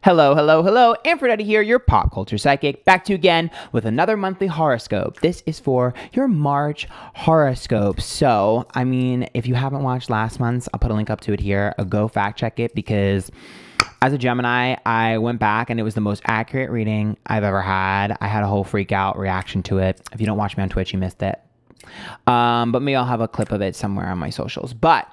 Hello, hello, hello. Antphrodite here, your pop culture psychic, back to you again with another monthly horoscope. This is for your March horoscope. So, I mean, if you haven't watched last month's, I'll put a link up to it here. Go fact check it because as a Gemini, I went back and it was the most accurate reading I've ever had. I had a whole freak out reaction to it. If you don't watch me on Twitch, you missed it. But maybe I'll have a clip of it somewhere on my socials. But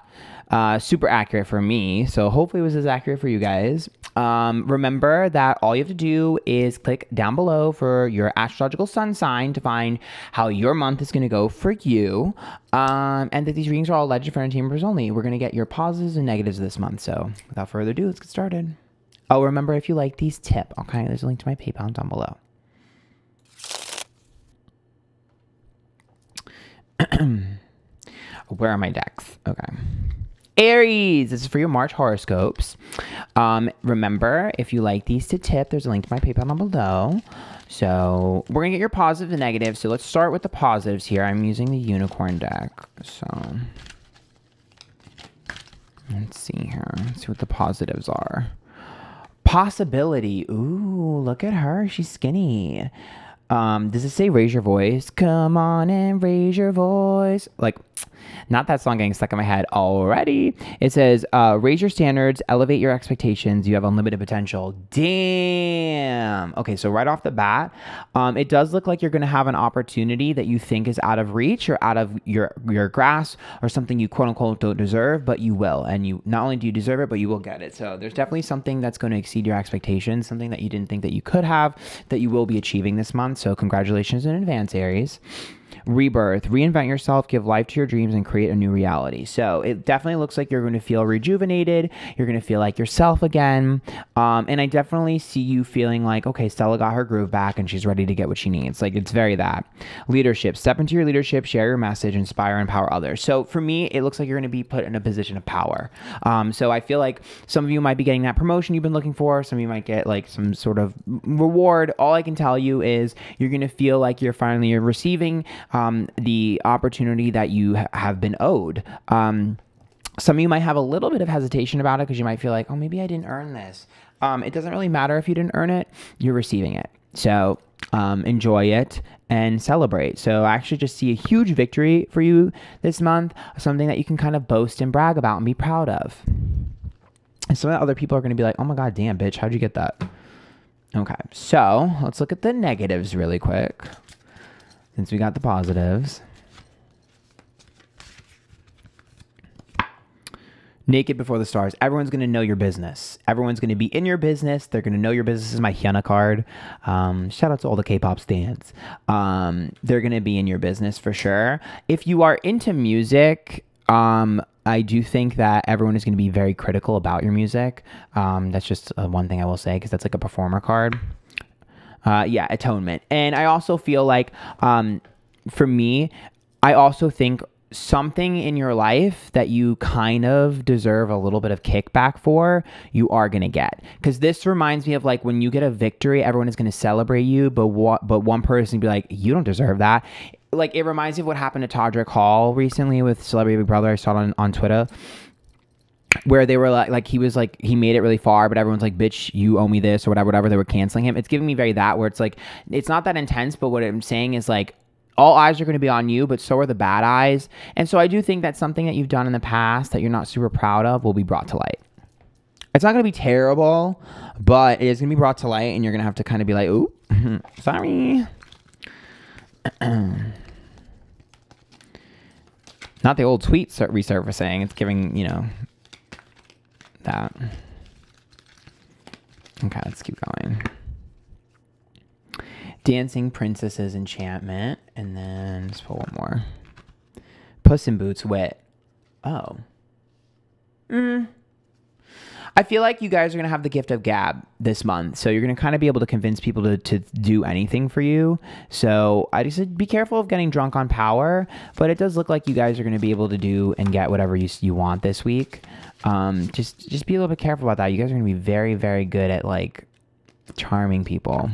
super accurate for me, so hopefully it was as accurate for you guys. Remember that all you have to do is click down below for your astrological sun sign to find how your month is going to go for you, and that these readings are all alleged for entertainment purposes only. We're going to get your positives and negatives this month, so without further ado, let's get started. Oh, remember, if you like these, tip, okay? There's a link to my PayPal down below. Where are my decks? Okay. Aries, this is for your March horoscopes. Remember, if you like these to tip, there's a link to my PayPal down below. So we're gonna get your positives and negatives. So let's start with the positives here. I'm using the unicorn deck. So let's see here. Let's see what the positives are. Possibility. Ooh, look at her. She's skinny. Does it say raise your voice? Come on and raise your voice. Like, not that song getting stuck in my head already. It says, raise your standards, elevate your expectations. You have unlimited potential. Damn. Okay, so right off the bat, it does look like you're going to have an opportunity that you think is out of reach or out of your grasp or something you quote unquote don't deserve, but you will. And you not only do you deserve it, but you will get it. So there's definitely something that's going to exceed your expectations, something that you didn't think that you could have, that you will be achieving this month. So congratulations in advance, Aries. Rebirth, reinvent yourself, give life to your dreams, and create a new reality. So it definitely looks like you're going to feel rejuvenated. You're going to feel like yourself again. And I definitely see you feeling like, okay, Stella got her groove back and she's ready to get what she needs. Like, it's very that. Leadership, step into your leadership, share your message, inspire, and empower others. So for me, it looks like you're going to be put in a position of power. So I feel like some of you might be getting that promotion you've been looking for. Some of you might get like some sort of reward. All I can tell you is you're going to feel like you're finally receiving the opportunity that you have been owed. Some of you might have a little bit of hesitation about it because you might feel like, oh, maybe I didn't earn this. It doesn't really matter if you didn't earn it. You're receiving it. So enjoy it and celebrate. So I actually just see a huge victory for you this month, something that you can kind of boast and brag about and be proud of. And some of the other people are going to be like, oh my God, damn, bitch, how'd you get that? Okay, so let's look at the negatives really quick, since we got the positives. Naked before the stars. Everyone's going to know your business. Everyone's going to be in your business. They're going to know your business. This is my Hyuna card. Shout out to all the K-pop stans. They're going to be in your business for sure. If you are into music, I do think that everyone is going to be very critical about your music. That's just one thing I will say, because that's like a performer card. Yeah, atonement. And I also feel like, for me, I also think something in your life that you kind of deserve a little bit of kickback for, you are going to get. Because this reminds me of like when you get a victory, everyone is going to celebrate you, but one person be like, you don't deserve that. Like, it reminds me of what happened to Todrick Hall recently with Celebrity Big Brother. I saw it on Twitter, where they were like he was like, he made it really far, but everyone's like, bitch, you owe me this, or whatever. They were canceling him. It's giving me very that, where it's like, it's not that intense, but what I'm saying is like, all eyes are going to be on you, but so are the bad eyes. And so I do think that something that you've done in the past that you're not super proud of will be brought to light. It's not going to be terrible, but it is going to be brought to light, and you're going to have to kind of be like, ooh, sorry. Not the old tweet resurfacing. It's giving, you know, that. Okay, let's keep going. Dancing Princesses Enchantment. And then let's pull one more. Puss in Boots Wit. Oh. I feel like you guys are going to have the gift of gab this month. So you're going to kind of be able to convince people to do anything for you. So I just said be careful of getting drunk on power. But it does look like you guys are going to be able to do and get whatever you want this week. Just be a little bit careful about that. You guys are going to be very, very good at like charming people.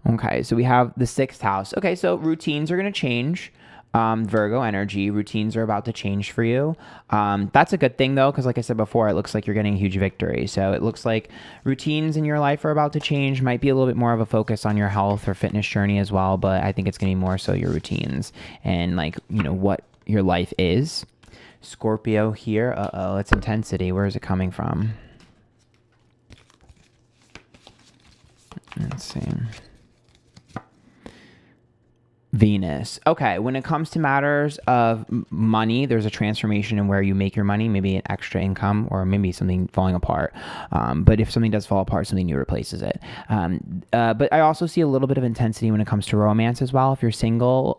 Okay, so we have the 6th house. Okay, so routines are going to change. Virgo energy. Routines are about to change for you. That's a good thing though, because like I said before, it looks like you're getting a huge victory. So it looks like routines in your life are about to change. Might be a little bit more of a focus on your health or fitness journey as well, but I think it's going to be more so your routines and like, you know, what your life is. Scorpio here. Uh-oh, it's intensity. Where is it coming from? Let's see. Venus. Okay, when it comes to matters of money, there's a transformation in where you make your money, maybe an extra income or maybe something falling apart. But if something does fall apart, something new replaces it. But I also see a little bit of intensity when it comes to romance as well. If you're single,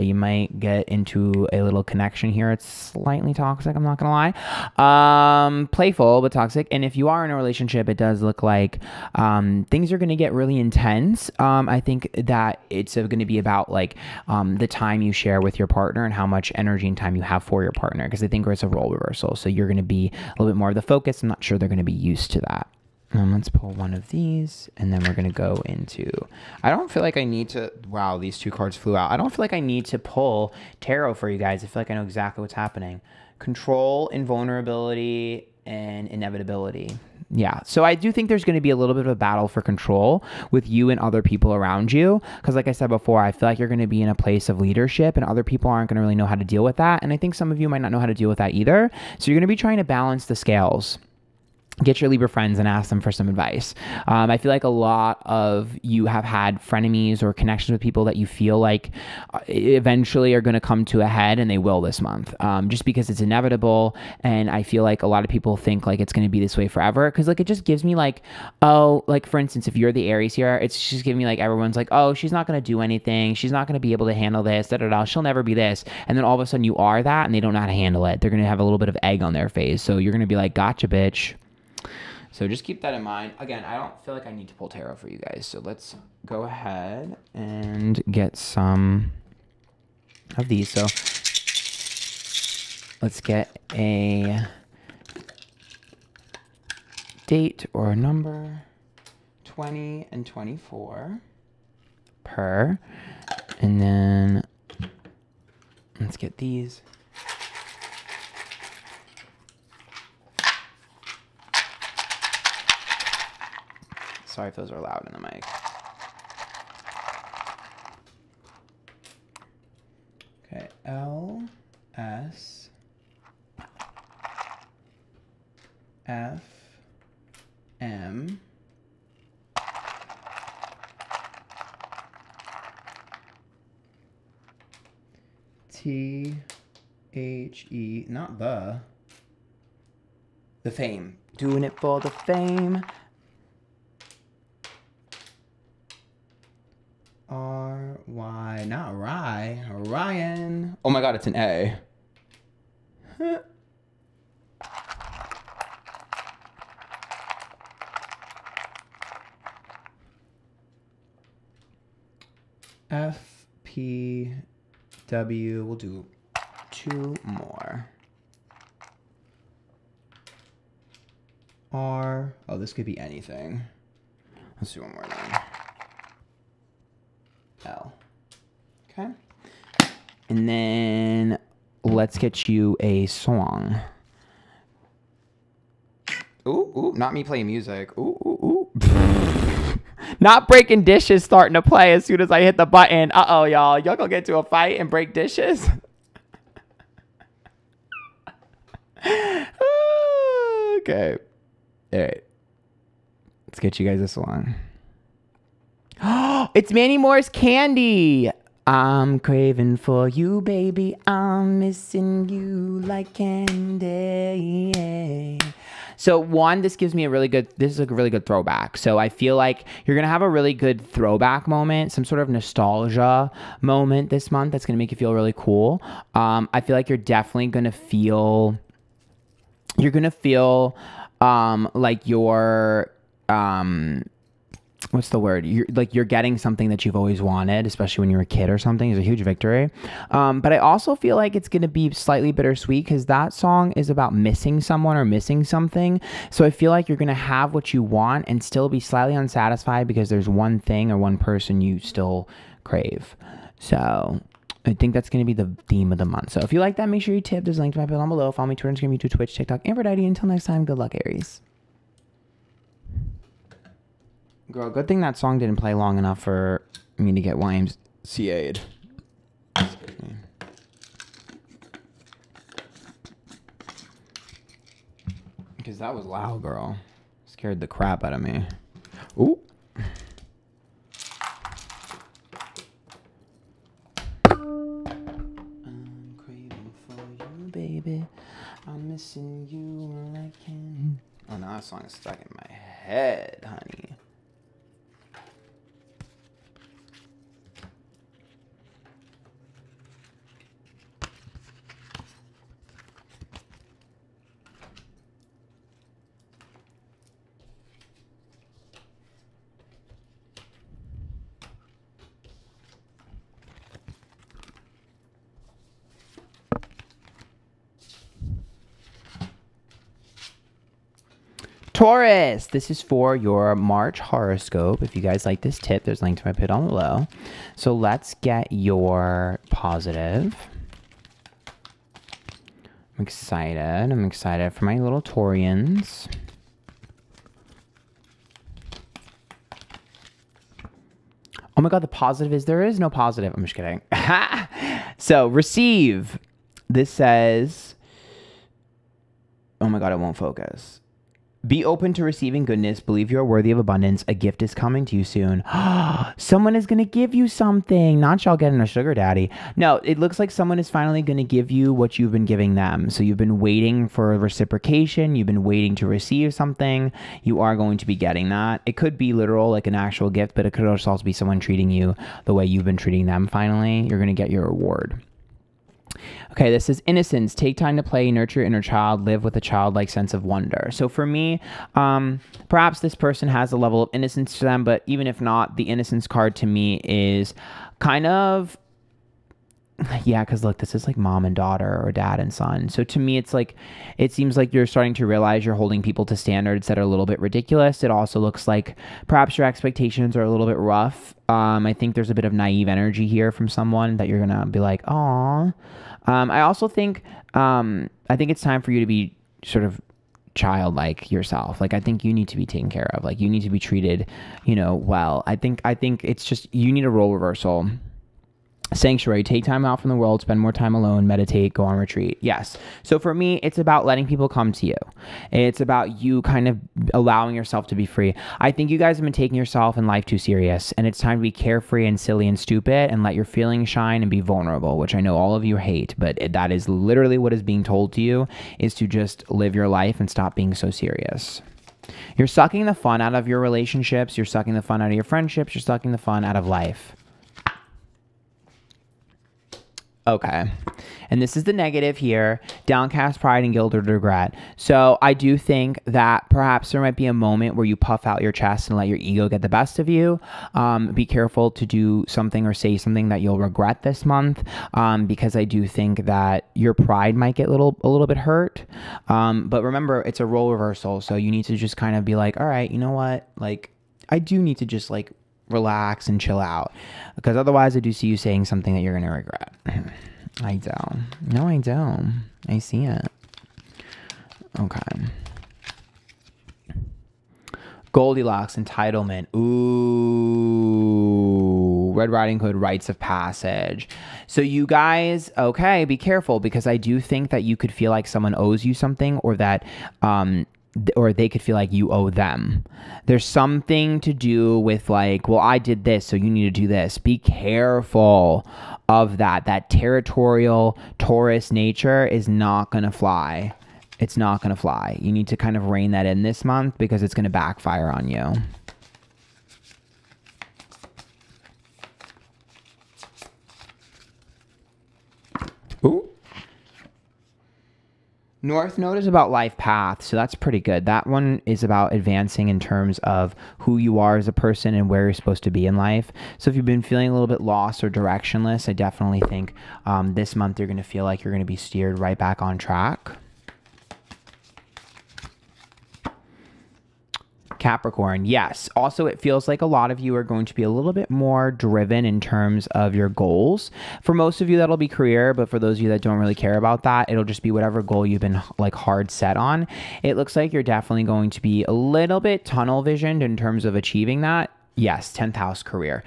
you might get into a little connection here. It's slightly toxic, I'm not going to lie. Playful, but toxic. And if you are in a relationship, it does look like things are going to get really intense. I think that it's going to be about like the time you share with your partner and how much energy and time you have for your partner, because I think it's a role reversal. So you're going to be a little bit more of the focus. I'm not sure they're going to be used to that. Let's pull one of these and then we're going to go into, I don't feel like I need to, wow, these two cards flew out. I don't feel like I need to pull tarot for you guys. I feel like I know exactly what's happening. Control, invulnerability, and inevitability. Yeah, so I do think there's going to be a little bit of a battle for control with you and other people around you. Because like I said before, I feel like you're going to be in a place of leadership and other people aren't going to really know how to deal with that. And I think some of you might not know how to deal with that either. So you're going to be trying to balance the scales. Get your Libra friends and ask them for some advice. I feel like a lot of you have had frenemies or connections with people that you feel like eventually are going to come to a head, and they will this month, just because it's inevitable. And I feel like a lot of people think like it's going to be this way forever, because like it just gives me like, oh, like for instance, if you're the Aries here, it's just giving me like everyone's like, oh, she's not going to do anything. She's not going to be able to handle this. Da, da, da. She'll never be this. And then all of a sudden you are that, and they don't know how to handle it. They're going to have a little bit of egg on their face. So you're going to be like, gotcha, bitch. So just keep that in mind. Again, I don't feel like I need to pull tarot for you guys. So let's go ahead and get some of these. So let's get a date or a number, 20 and 24 per. And then let's get these. Sorry if those are loud in the mic. Okay, L, S, F, M, T, H, E, not the fame. Doing it for the fame. R-Y, not Rye, Ryan. Oh my God, it's an A. F, P, W, we'll do 2 more. R, oh, this could be anything. Let's do one more then. L. Okay. And then let's get you a song. Ooh, ooh, not me playing music. Ooh, ooh, ooh. Not breaking dishes starting to play as soon as I hit the button. Uh-oh, y'all. Y'all gonna get into a fight and break dishes? Okay. All right. Let's get you guys a song. Oh, it's Manny Moore's Candy. I'm craving for you, baby. I'm missing you like candy. So one, this gives me this is a really good throwback. So I feel like you're going to have a really good throwback moment, some sort of nostalgia moment this month that's going to make you feel really cool. I feel like you're definitely going to feel, like you're, what's the word? You're getting something that you've always wanted, especially when you were a kid or something. Is a huge victory. But I also feel like it's going to be slightly bittersweet because that song is about missing someone or missing something. So I feel like you're going to have what you want and still be slightly unsatisfied because there's one thing or one person you still crave. So I think that's going to be the theme of the month. So if you like that, make sure you tip. There's a link to my bill down below. Follow me Twitter, Instagram, YouTube, Twitch, TikTok, Antphrodite. Until next time, good luck, Aries. Girl, good thing that song didn't play long enough for me to get YMCA'd. Because that was loud, girl. Scared the crap out of me. Ooh. I'm craving for you, baby. I'm missing you when I can. Oh, no, that song is stuck in my head, honey. Taurus, this is for your March horoscope. If you guys like this tip, there's a link to my pin down below. So let's get your positive. I'm excited. I'm excited for my little Taurians. Oh my God, the positive is there is no positive. I'm just kidding. So receive. This says, oh my God, it won't focus. Be open to receiving goodness. Believe you are worthy of abundance. A gift is coming to you soon. Someone is going to give you something. Not y'all getting a sugar daddy. No, it looks like someone is finally going to give you what you've been giving them. So you've been waiting for reciprocation. You've been waiting to receive something. You are going to be getting that. It could be literal, like an actual gift, but it could also be someone treating you the way you've been treating them finally. You're going to get your reward. Okay, this is innocence. Take time to play, nurture your inner child, live with a childlike sense of wonder. So for me, perhaps this person has a level of innocence to them, but even if not, the innocence card to me is kind of, yeah, because look, this is like mom and daughter or dad and son. So to me, it's like, it seems like you're starting to realize you're holding people to standards that are a little bit ridiculous. It also looks like perhaps your expectations are a little bit rough. I think there's a bit of naive energy here from someone that you're going to be like, aw. I also think, I think it's time for you to be sort of childlike yourself. Like, I think you need to be taken care of. Like, you need to be treated, you know, well. I think it's just, you need a role reversal. Sanctuary, take time out from the world, spend more time alone, meditate, go on retreat. Yes. So for me, it's about letting people come to you. It's about you kind of allowing yourself to be free. I think you guys have been taking yourself and life too serious, and it's time to be carefree and silly and stupid and let your feelings shine and be vulnerable, which I know all of you hate, but that is literally what is being told to you, is to just live your life and stop being so serious. You're sucking the fun out of your relationships. You're sucking the fun out of your friendships. You're sucking the fun out of life. Okay. And this is the negative here. Downcast pride and guilt or regret. So I do think that perhaps there might be a moment where you puff out your chest and let your ego get the best of you. Be careful to do something or say something that you'll regret this month, because I do think that your pride might get a little bit hurt. But remember, it's a role reversal. So you need to just kind of be like, all right, you know what? Like, I do need to just like relax and chill out, because otherwise I do see you saying something that you're going to regret. I don't. No, I don't. I see it. Okay. Goldilocks, entitlement. Ooh. Red Riding Hood, rites of passage. So you guys, okay, be careful, because I do think that you could feel like someone owes you something, or that, or they could feel like you owe them. There's something to do with like, well, I did this, so you need to do this. Be careful of that. That territorial Taurus nature is not going to fly. It's not going to fly. You need to kind of rein that in this month, because it's going to backfire on you. Ooh. North Node is about life path, so that's pretty good. That one is about advancing in terms of who you are as a person and where you're supposed to be in life. So if you've been feeling a little bit lost or directionless, I definitely think this month you're going to feel like you're going to be steered right back on track. Capricorn, yes. Also, it feels like a lot of you are going to be a little bit more driven in terms of your goals. For most of you, that'll be career, but for those of you that don't really care about that, it'll just be whatever goal you've been like hard set on. It looks like you're definitely going to be a little bit tunnel visioned in terms of achieving that. Yes, 10th house career.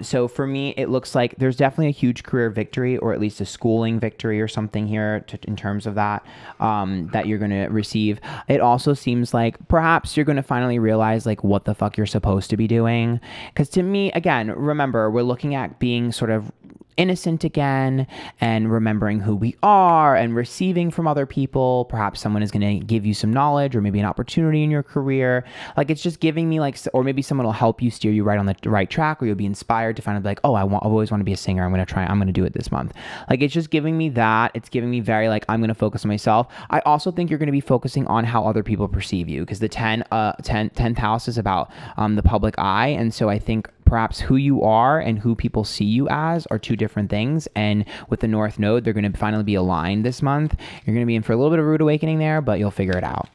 So for me, it looks like there's definitely a huge career victory, or at least a schooling victory or something here in terms of that, that you're going to receive. It also seems like perhaps you're going to finally realize like what the fuck you're supposed to be doing. Because to me, again, remember, we're looking at being sort of innocent again and remembering who we are and receiving from other people. Perhaps someone is going to give you some knowledge or maybe an opportunity in your career. Like it's just giving me like, or maybe someone will help you steer you right on the right track, or you'll be inspired to find like, oh, I've always want to be a singer. I'm going to do it this month. Like it's just giving me that. It's giving me very like, I'm going to focus on myself. I also think you're going to be focusing on how other people perceive you, because the 10th house is about the public eye. And so I think perhaps who you are and who people see you as are two different things. And with the North Node, they're going to finally be aligned this month. You're going to be in for a little bit of rude awakening there, but you'll figure it out.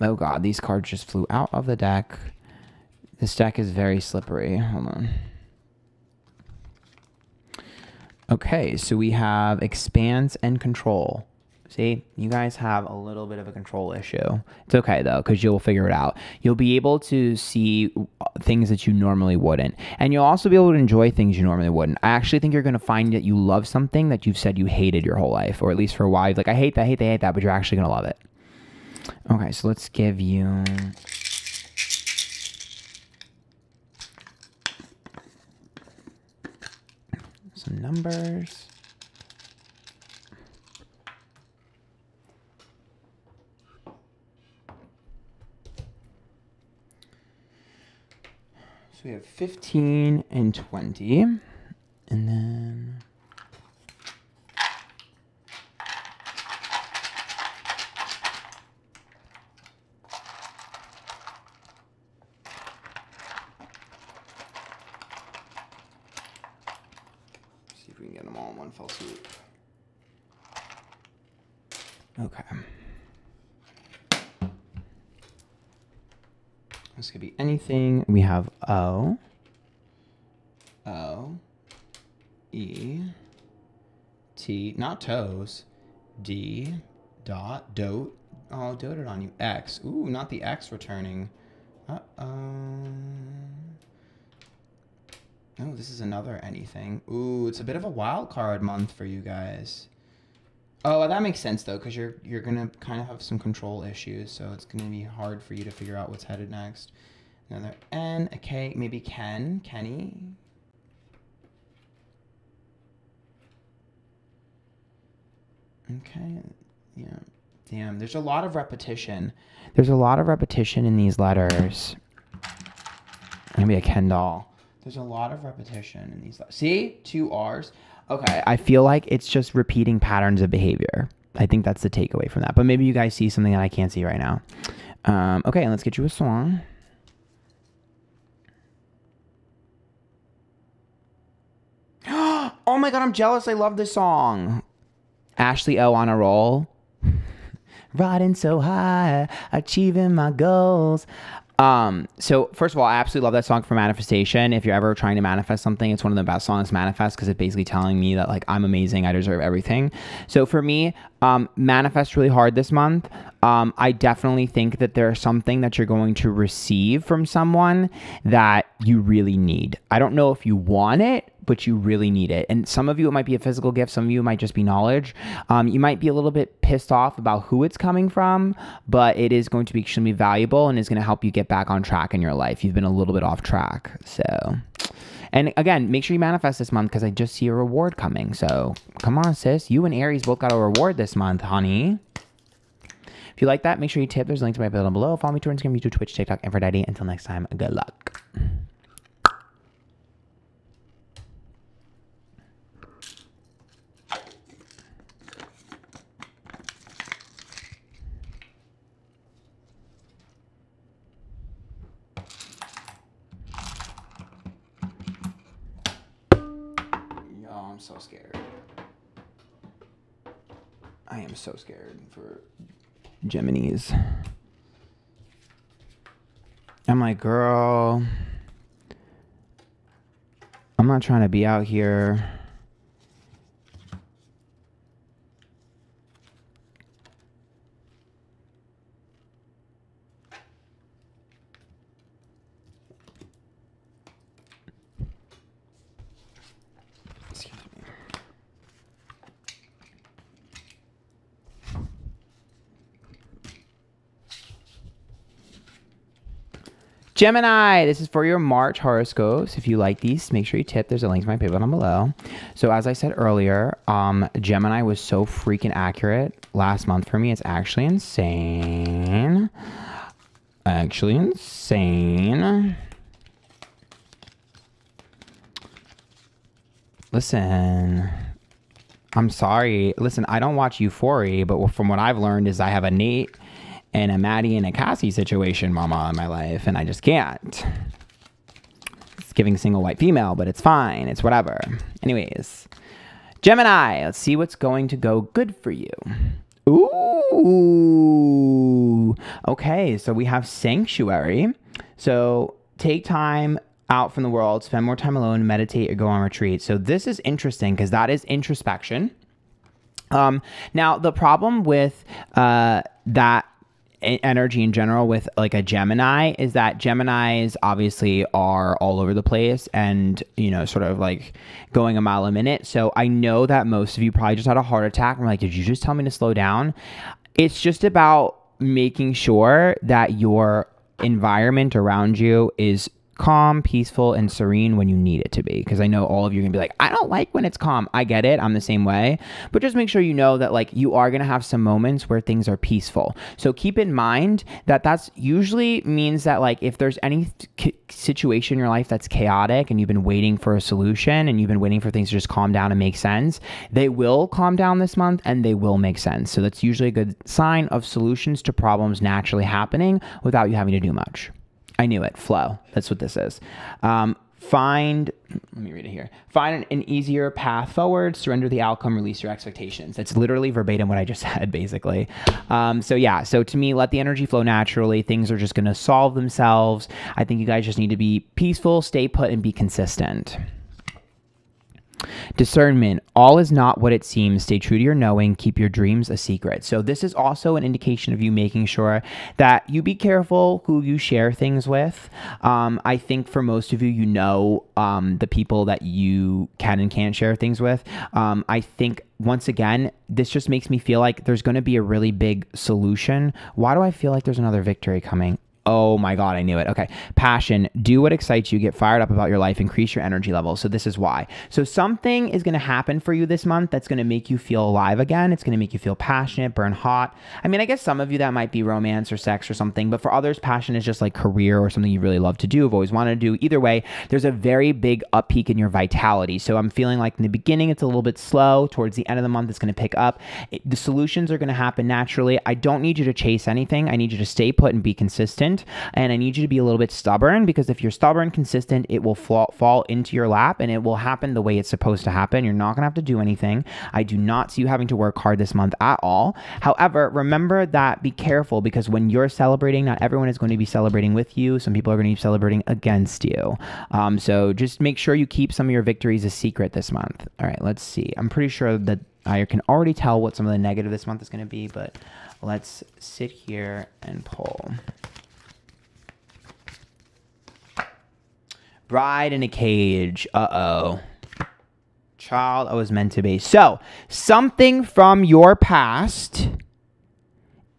Oh God, these cards just flew out of the deck. This deck is very slippery. Hold on. Okay, so we have expanse and control. See, you guys have a little bit of a control issue. It's okay though, because you'll figure it out. You'll be able to see things that you normally wouldn't. And you'll also be able to enjoy things you normally wouldn't. I actually think you're going to find that you love something that you've said you hated your whole life, or at least for a while. Like, I hate that, but you're actually going to love it. Okay, so let's give you... some numbers. So we have 15 and 20, and then see if we can get them all in one fell swoop. Okay. This could be anything. We have O, E, T, not toes, D, dot, dote. Oh, doted on you. X. Ooh, not the X returning. Oh, this is another anything. Ooh, it's a bit of a wild card month for you guys. Oh, that makes sense though, because you're gonna kind of have some control issues, so it's gonna be hard for you to figure out what's headed next. Another N, a K, maybe Kenny. Okay, yeah. Damn, there's a lot of repetition. There's a lot of repetition in these letters. Maybe a Ken doll. There's a lot of repetition in these letters. See? 2 R's. Okay, I feel like it's just repeating patterns of behavior. I think that's the takeaway from that. But maybe you guys see something that I can't see right now. Okay, let's get you a song. Oh my God, I'm jealous. I love this song. Ashley O on a roll. Riding so high, achieving my goals. So first of all, I absolutely love that song for manifestation. If you're ever trying to manifest something, it's one of the best songs to manifest, because it's basically telling me that like I'm amazing, I deserve everything. So for me, manifest really hard this month. I definitely think that there's something that you're going to receive from someone that you really need. I don't know if you want it, but you really need it. And some of you, it might be a physical gift. Some of you, it might just be knowledge. You might be a little bit pissed off about who it's coming from, but it is going to be extremely valuable and is going to help you get back on track in your life. You've been a little bit off track. So, and again, make sure you manifest this month, because I just see a reward coming. So come on, sis. You and Aries both got a reward this month, honey. If you like that, make sure you tip. There's a link to my bill below. Follow me to Instagram, YouTube, Twitch, TikTok, Antphrodite. Until next time, good luck. I'm so scared. I am so scared for Geminis. I'm like, girl, I'm not trying to be out here. Gemini, this is for your March horoscopes. If you like these, make sure you tip. There's a link to my paper down below. So as I said earlier, Gemini was so freaking accurate last month for me. It's actually insane. Actually insane. Listen, I'm sorry. Listen, I don't watch Euphoria, but from what I've learned is I have a Nate and a Maddie and a Cassie situation, mama, in my life, and I just can't. It's giving single white female, but it's fine. It's whatever. Anyways, Gemini, let's see what's going to go good for you. Ooh. Okay, so we have Sanctuary. So take time out from the world, spend more time alone, meditate, or go on retreat. So this is interesting because that is introspection. Now, the problem with that energy in general with like a Gemini is that Geminis obviously are all over the place and, you know, sort of like going a mile a minute. So I know that most of you probably just had a heart attack and were like, did you just tell me to slow down? It's just about making sure that your environment around you is calm, peaceful, and serene when you need it to be. Because I know all of you are going to be like, I don't like when it's calm. I get it. I'm the same way. But just make sure you know that like you are going to have some moments where things are peaceful. So keep in mind that that's usually means that like if there's any situation in your life that's chaotic and you've been waiting for a solution and you've been waiting for things to just calm down and make sense, they will calm down this month and they will make sense. So that's usually a good sign of solutions to problems naturally happening without you having to do much. I knew it. Flow. That's what this is. Let me read it here. Find an easier path forward, surrender the outcome, release your expectations. That's literally verbatim what I just said, basically. So yeah, so to me, let the energy flow naturally. Things are just going to solve themselves. I think you guys just need to be peaceful, stay put, and be consistent. Discernment. All is not what it seems. Stay true to your knowing. Keep your dreams a secret. So this is also an indication of you making sure that you be careful who you share things with. I think for most of you, you know the people that you can and can't share things with. I think once again, this just makes me feel like there's going to be a really big solution. Why do I feel like there's another victory coming? Oh my God, I knew it. Okay. Passion. Do what excites you. Get fired up about your life. Increase your energy level. So this is why. So something is going to happen for you this month that's going to make you feel alive again. It's going to make you feel passionate, burn hot. I mean, I guess some of you that might be romance or sex or something, but for others, passion is just like career or something you really love to do, have always wanted to do. Either way, there's a very big up peak in your vitality. So I'm feeling like in the beginning, it's a little bit slow. Towards the end of the month, it's going to pick up. The solutions are going to happen naturally. I don't need you to chase anything. I need you to stay put and be consistent. And I need you to be a little bit stubborn, because if you're stubborn, consistent, it will fall into your lap and it will happen the way it's supposed to happen. You're not going to have to do anything. I do not see you having to work hard this month at all. However, remember that be careful, because when you're celebrating, not everyone is going to be celebrating with you. Some people are going to be celebrating against you. So just make sure you keep some of your victories a secret this month. All right, let's see. I'm pretty sure that I can already tell what some of the negative this month is going to be, but let's sit here and pull. Bride in a cage. Uh-oh. Child, I was meant to be. So, something from your past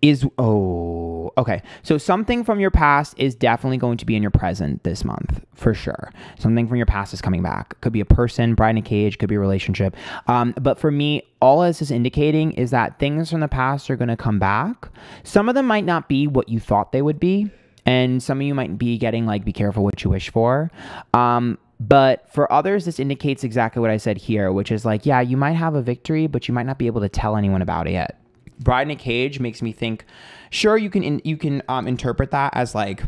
is... Oh, okay. So, something from your past is definitely going to be in your present this month, for sure. Something from your past is coming back. Could be a person, bride in a cage, could be a relationship. But for me, all this is indicating is that things from the past are going to come back. Some of them might not be what you thought they would be. And some of you might be getting like, be careful what you wish for. But for others, this indicates exactly what I said here, which is like, yeah, you might have a victory, but you might not be able to tell anyone about it yet. Bride in a cage makes me think, sure, you can interpret that as like,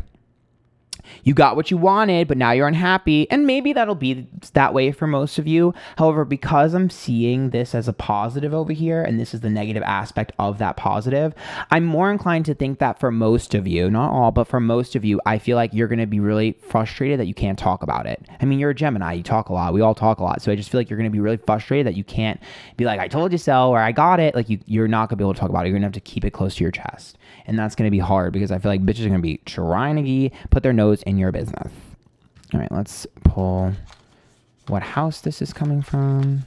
You got what you wanted, but now you're unhappy. And maybe that'll be that way for most of you. However, because I'm seeing this as a positive over here, and this is the negative aspect of that positive, I'm more inclined to think that for most of you, not all, but for most of you, I feel like you're going to be really frustrated that you can't talk about it. I mean, you're a Gemini, you talk a lot. We all talk a lot. So I just feel like you're going to be really frustrated that you can't be like, I told you so, or I got it. Like you're not going to be able to talk about it. You're going to have to keep it close to your chest. And that's going to be hard because I feel like bitches are going to be trying to put their nose in your business. All right, let's pull what house this is coming from.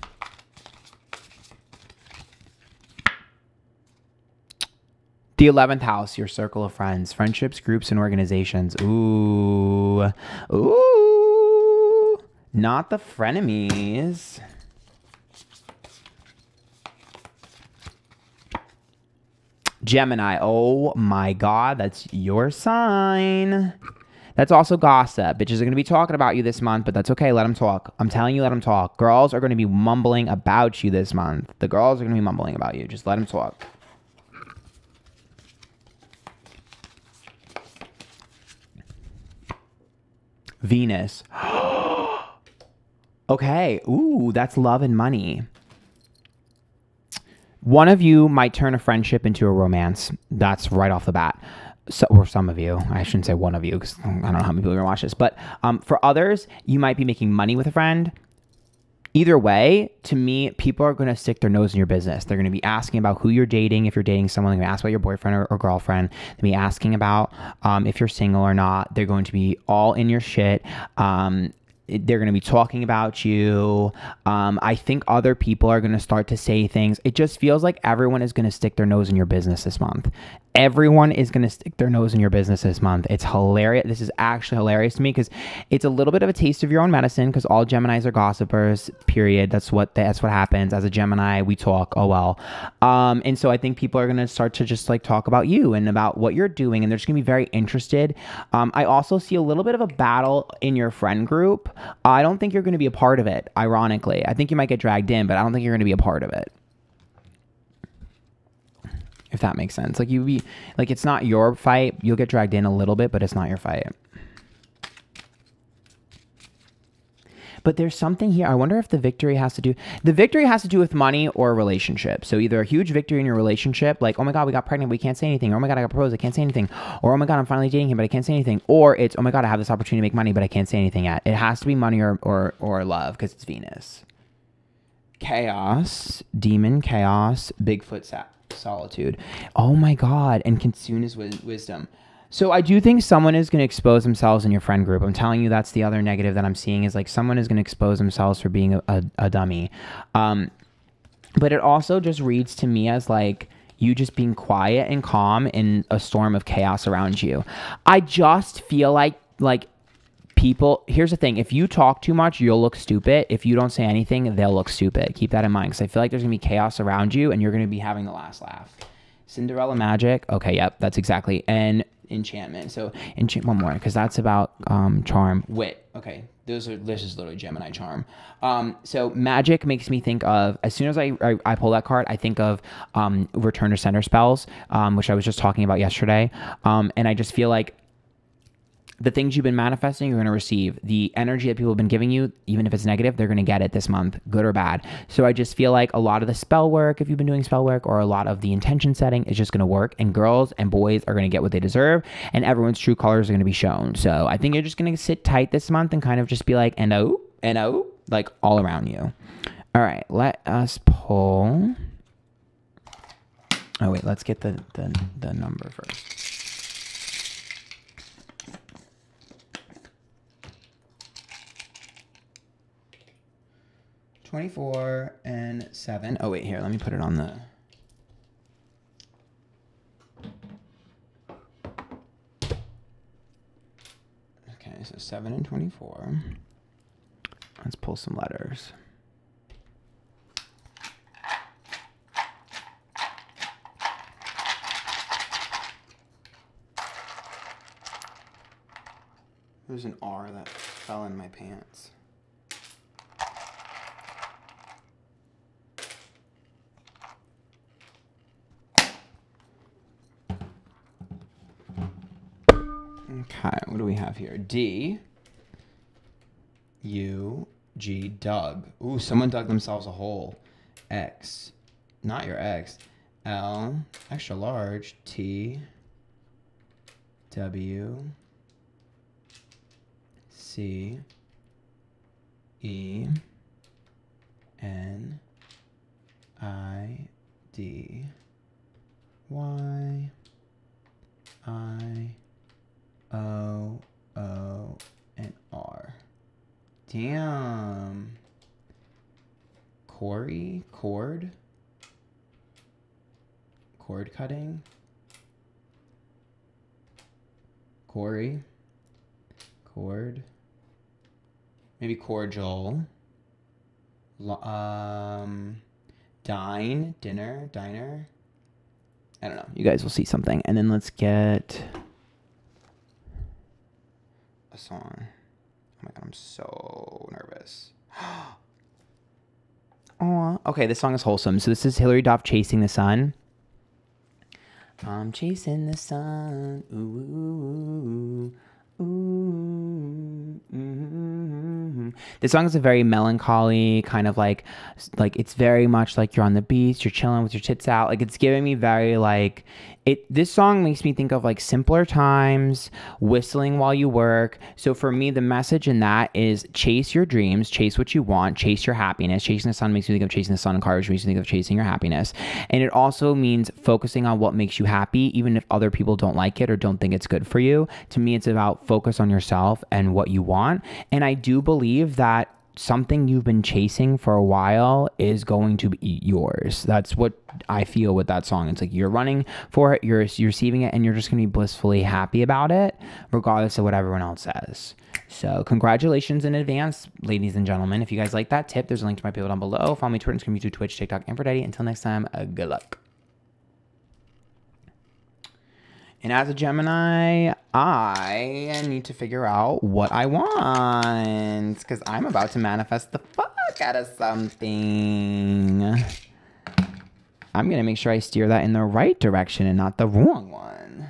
The 11th house, your circle of friends, friendships, groups, and organizations. Ooh. Ooh. Not the frenemies. Gemini. Oh my God, that's your sign. That's also gossip. Bitches are going to be talking about you this month, but that's okay. Let them talk. I'm telling you, let them talk. Girls are going to be mumbling about you this month. The girls are going to be mumbling about you. Just let them talk. Venus. Okay. Ooh, that's love and money. One of you might turn a friendship into a romance. That's right off the bat. So, or some of you. I shouldn't say one of you because I don't know how many people are going to watch this. But for others, you might be making money with a friend. Either way, to me, people are going to stick their nose in your business. They're going to be asking about who you're dating. If you're dating someone, they're going to ask about your boyfriend or girlfriend. They'll be asking about if you're single or not. They're going to be all in your shit. They're going to be talking about you. I think other people are going to start to say things. It just feels like everyone is going to stick their nose in your business this month. Everyone is going to stick their nose in your business this month. It's hilarious. This is actually hilarious to me because it's a little bit of a taste of your own medicine because all Geminis are gossipers, period. That's what happens. As a Gemini, we talk. Oh, well. And so I think people are going to start to just like talk about you and about what you're doing. And they're just going to be very interested. I also see a little bit of a battle in your friend group. I don't think you're going to be a part of it, ironically. I think you might get dragged in, but I don't think you're going to be a part of it. If that makes sense. Like it's not your fight. You'll get dragged in a little bit, but it's not your fight. But there's something here. I wonder if the victory has to do with money or a relationship. So either a huge victory in your relationship, like, oh my God, we got pregnant, we can't say anything. Or, oh my God, I got proposed, I can't say anything. Or, oh my God, I'm finally dating him, but I can't say anything. Or it's, oh my God, I have this opportunity to make money, but I can't say anything yet. It has to be money or love because it's Venus. Chaos, demon, chaos, Bigfoot, solitude. Oh my God, and consume his wisdom. So I do think someone is going to expose themselves in your friend group. I'm telling you, that's the other negative that I'm seeing is like someone is going to expose themselves for being a dummy. But it also just reads to me as like you just being quiet and calm in a storm of chaos around you. I just feel like people, here's the thing. If you talk too much, you'll look stupid. If you don't say anything, they'll look stupid. Keep that in mind because I feel like there's going to be chaos around you and you're going to be having the last laugh. Cinderella magic. Okay, yep, that's exactly. And enchantment. So one more because that's about charm. Wit. Okay, this is literally Gemini charm. So magic makes me think of, as soon as I pull that card, I think of return to sender spells, which I was just talking about yesterday. And I just feel like the things you've been manifesting, you're going to receive. The energy that people have been giving you, even if it's negative, they're going to get it this month, good or bad. So I just feel like a lot of the spell work, if you've been doing spell work, or a lot of the intention setting is just going to work. And girls and boys are going to get what they deserve. And everyone's true colors are going to be shown. So I think you're just going to sit tight this month and kind of just be like, N-O, like all around you. All right, let us pull. Oh, wait, let's get the number first. 24 and 7. Oh, wait, here. Let me put it on the... Okay, so 7 and 24. Let's pull some letters. There's an R that fell in my pants. Okay, What do we have here? D, U, G, dug. Ooh, someone dug themselves a hole. X, not your ex. L, extra large. T, W, C, E, N, I, D, Y, I, O, O, and R. Damn. Cord cutting. Cord. Maybe cordial. Diner. I don't know. You guys will see something. And then let's get a song. Oh my God, I'm so nervous. Oh, okay, this song is wholesome. So this is Hilary Duff, Chasing the Sun. I'm chasing the sun. Ooh, ooh, ooh, ooh. This song is a very melancholy kind of like it's very much like you're on the beach, you're chilling with your tits out. Like it's giving me very like this song makes me think of like simpler times, whistling while you work. So for me, the message in that is chase your dreams, chase what you want, chase your happiness. Chasing the sun makes me think of chasing the sun, and courage makes me think of chasing your happiness. And it also means focusing on what makes you happy, even if other people don't like it or don't think it's good for you. To me, it's about focus on yourself and what you want. And I do believe that something you've been chasing for a while is going to be yours. That's what I feel with that song. It's like you're running for it, you're receiving it, and you're just going to be blissfully happy about it, regardless of what everyone else says. So congratulations in advance, ladies and gentlemen. If you guys like that tip, there's a link to my PayPal down below. Follow me Twitter, Instagram, YouTube, Twitch, TikTok, Antphrodite. Until next time, good luck. And as a Gemini, I need to figure out what I want because I'm about to manifest the fuck out of something. I'm going to make sure I steer that in the right direction and not the wrong one.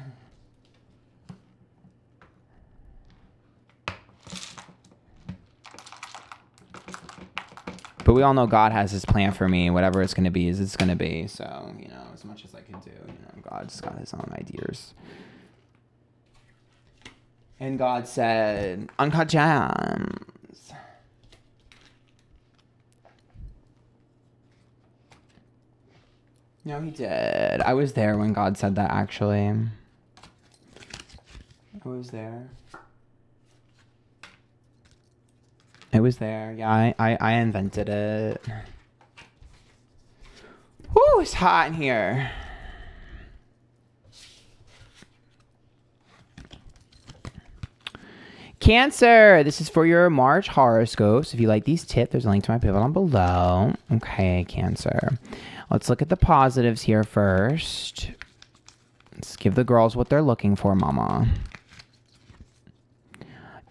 But we all know God has his plan for me. Whatever it's going to be is it's going to be. So, you know, as much as I can do, you know, God's got his own ideas. And God said, Uncut Gems. No, he did. I was there when God said that, actually. I was there. It was there. Yeah, I invented it. Whoo, it's hot in here. Cancer, this is for your March horoscopes. If you like these tips, there's a link to my PayPal down below. Okay, Cancer. Let's look at the positives here first. Let's give the girls what they're looking for, mama.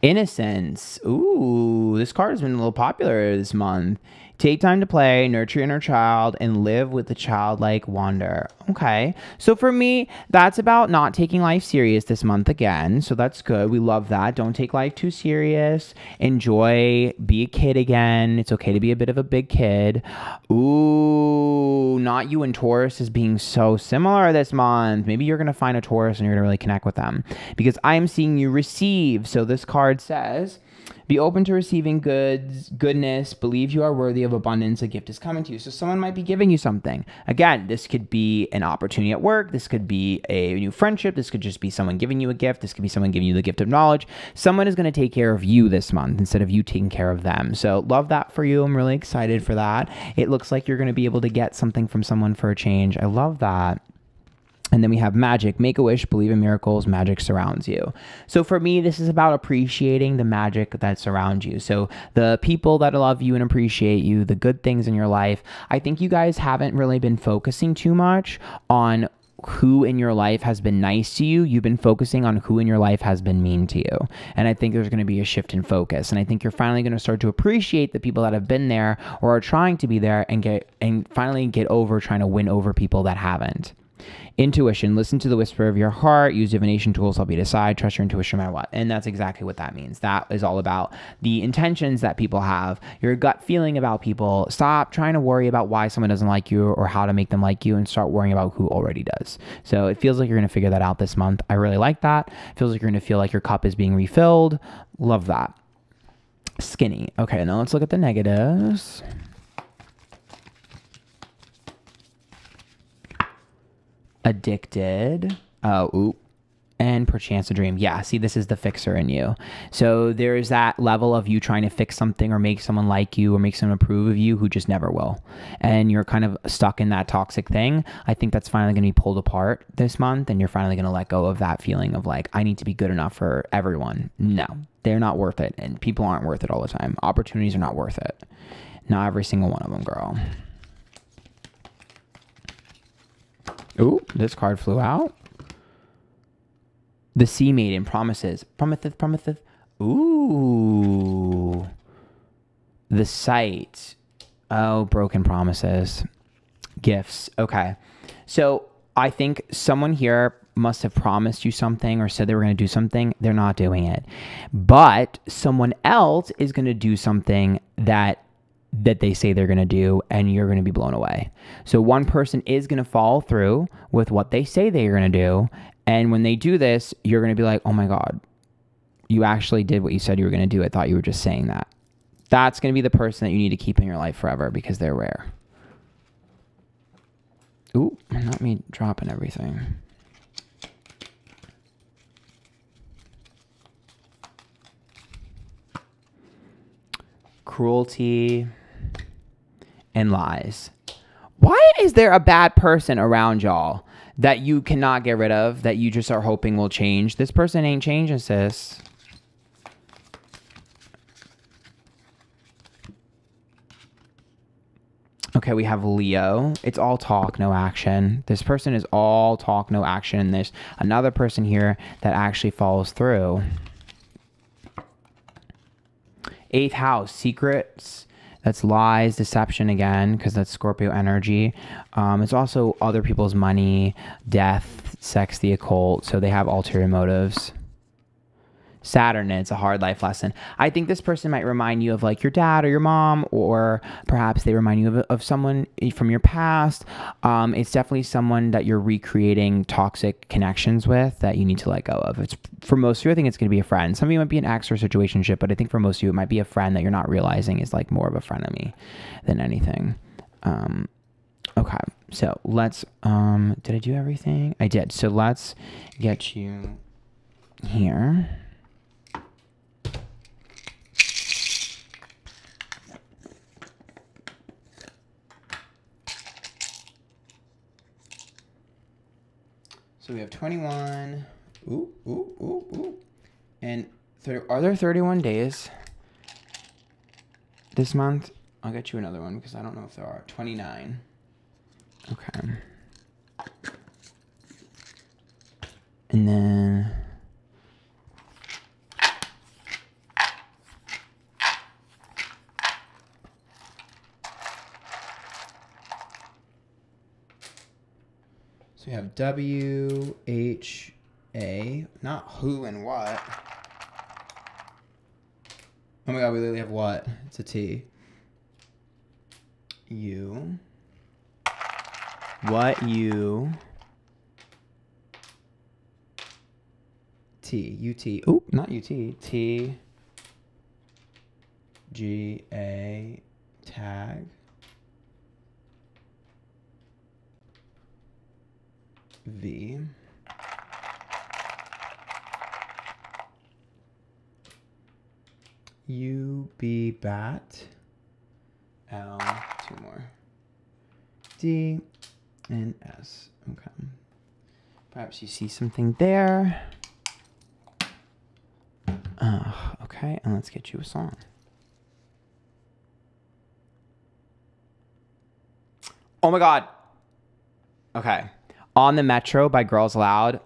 Innocence. Ooh, this card has been a little popular this month. Take time to play, nurture your inner child, and live with the childlike wonder. Okay. So for me, that's about not taking life serious this month again. So that's good. We love that. Don't take life too serious. Enjoy. Be a kid again. It's okay to be a bit of a big kid. Ooh, not you and Taurus is being so similar this month. Maybe you're going to find a Taurus and you're going to really connect with them because I'm seeing you receive. So this card says, be open to receiving goodness, believe you are worthy of abundance, a gift is coming to you. So someone might be giving you something. Again, this could be an opportunity at work. This could be a new friendship. This could just be someone giving you a gift. This could be someone giving you the gift of knowledge. Someone is going to take care of you this month instead of you taking care of them. So love that for you. I'm really excited for that. It looks like you're going to be able to get something from someone for a change. I love that. And then we have magic, make a wish, believe in miracles, magic surrounds you. So for me, this is about appreciating the magic that surrounds you. So the people that love you and appreciate you, the good things in your life. I think you guys haven't really been focusing too much on who in your life has been nice to you. You've been focusing on who in your life has been mean to you. And I think there's going to be a shift in focus. And I think you're finally going to start to appreciate the people that have been there or are trying to be there and finally get over trying to win over people that haven't. Intuition. Listen to the whisper of your heart. Use divination tools to help you decide. Trust your intuition no matter what. And that's exactly what that means. That is all about the intentions that people have, your gut feeling about people. Stop trying to worry about why someone doesn't like you or how to make them like you, and start worrying about who already does. So it feels like you're going to figure that out this month. I really like that. It feels like you're going to feel like your cup is being refilled. Love that. Skinny. Okay, now let's look at the negatives. Addicted. And perchance a dream. Yeah, see, this is the fixer in you. So there's that level of you trying to fix something or make someone like you or make someone approve of you who just never will. And you're kind of stuck in that toxic thing. I think that's finally going to be pulled apart this month, and you're finally going to let go of that feeling of like, I need to be good enough for everyone. No, they're not worth it. And people aren't worth it all the time. Opportunities are not worth it. Not every single one of them, girl. Ooh, this card flew out. The Sea Maiden promises. Promiseth. Ooh. The Sight. Oh, broken promises. Gifts. Okay. So I think someone here must have promised you something or said they were going to do something. They're not doing it. But someone else is going to do something that they say they're going to do, and you're going to be blown away. So one person is going to follow through with what they say they're going to do. And when they do this, you're going to be like, oh my God, you actually did what you said you were going to do. I thought you were just saying that. That's going to be the person that you need to keep in your life forever because they're rare. Ooh, not me dropping everything. Cruelty and lies. Why is there a bad person around y'all that you cannot get rid of, that you just are hoping will change? This person ain't changing, sis. Okay, we have Leo. It's all talk, no action. This person is all talk, no action. And there's another person here that actually follows through. 8th house, secrets. That's lies, deception again, because that's Scorpio energy. It's also other people's money, death, sex, the occult. So they have ulterior motives. Saturn, it's a hard life lesson. I think this person might remind you of like your dad or your mom, or perhaps they remind you of someone from your past. It's definitely someone that you're recreating toxic connections with that you need to let go of. It's for most of you, I think it's going to be a friend. Some of you might be an ex or situationship, but I think for most of you, it might be a friend that you're not realizing is like more of a frenemy than anything. Okay, so let's, did I do everything? I did. So let's get you here. So we have 21. Ooh. And are there 31 days this month? I'll get you another one because I don't know if there are. 29. Okay. And then... So we have W, H, A, not who and what. Oh my God, we literally have what? It's a T. U. What, you. T, U-T. Oop, not U-T. T. G, A, tag. V. U, B, bat. L, 2 more. D, and S. Okay. Perhaps you see something there. Okay, and let's get you a song. Oh my God. Okay. On the Metro by Girls Aloud.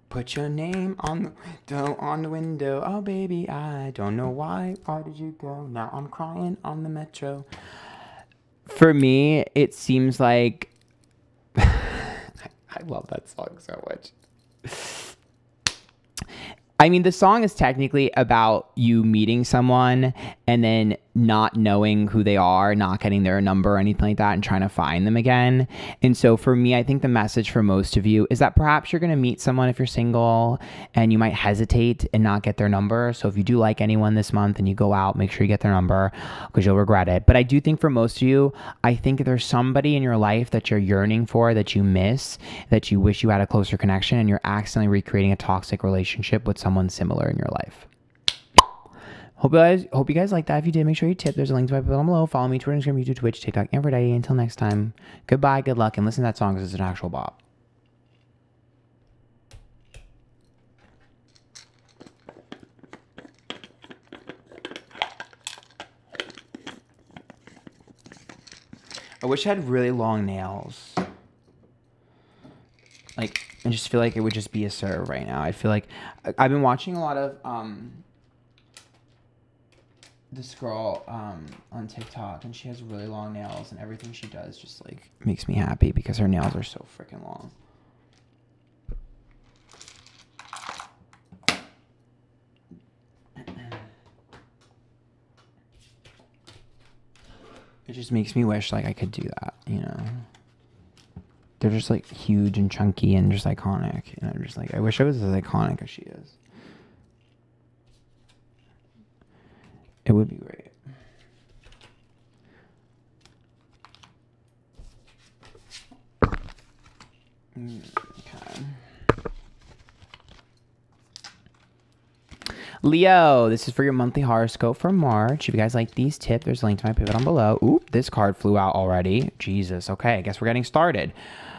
Put your name on the window. Oh, baby, I don't know why. Why did you go? Now I'm crying on the Metro. For me, it seems like... I love that song so much. I mean, the song is technically about you meeting someone and then not knowing who they are, not getting their number or anything like that, and trying to find them again. And so for me, I think the message for most of you is that perhaps you're going to meet someone if you're single and you might hesitate and not get their number. So if you do like anyone this month and you go out, make sure you get their number because you'll regret it. But I do think for most of you, I think there's somebody in your life that you're yearning for, that you miss, that you wish you had a closer connection, and you're accidentally recreating a toxic relationship with someone similar in your life. Hope you guys like that. If you did, make sure you tip. There's a link to my profile below. Follow me, Twitter, Instagram, YouTube, Twitch, TikTok, Antphrodite. Until next time, goodbye, good luck, and listen to that song because it's an actual bop. I wish I had really long nails. Like, I just feel like it would just be a serve right now. I feel like I've been watching a lot of this girl on TikTok, and she has really long nails, and everything she does just like makes me happy because her nails are so freaking long. It just makes me wish like I could do that, you know. They're just like huge and chunky and just iconic, and I'm just like, I wish I was as iconic as she is. It would be great. Okay. Leo, this is for your monthly horoscope for March. If you guys like these tips, there's a link to my pivot on below. Oop, this card flew out already. Jesus. Okay, I guess we're getting started.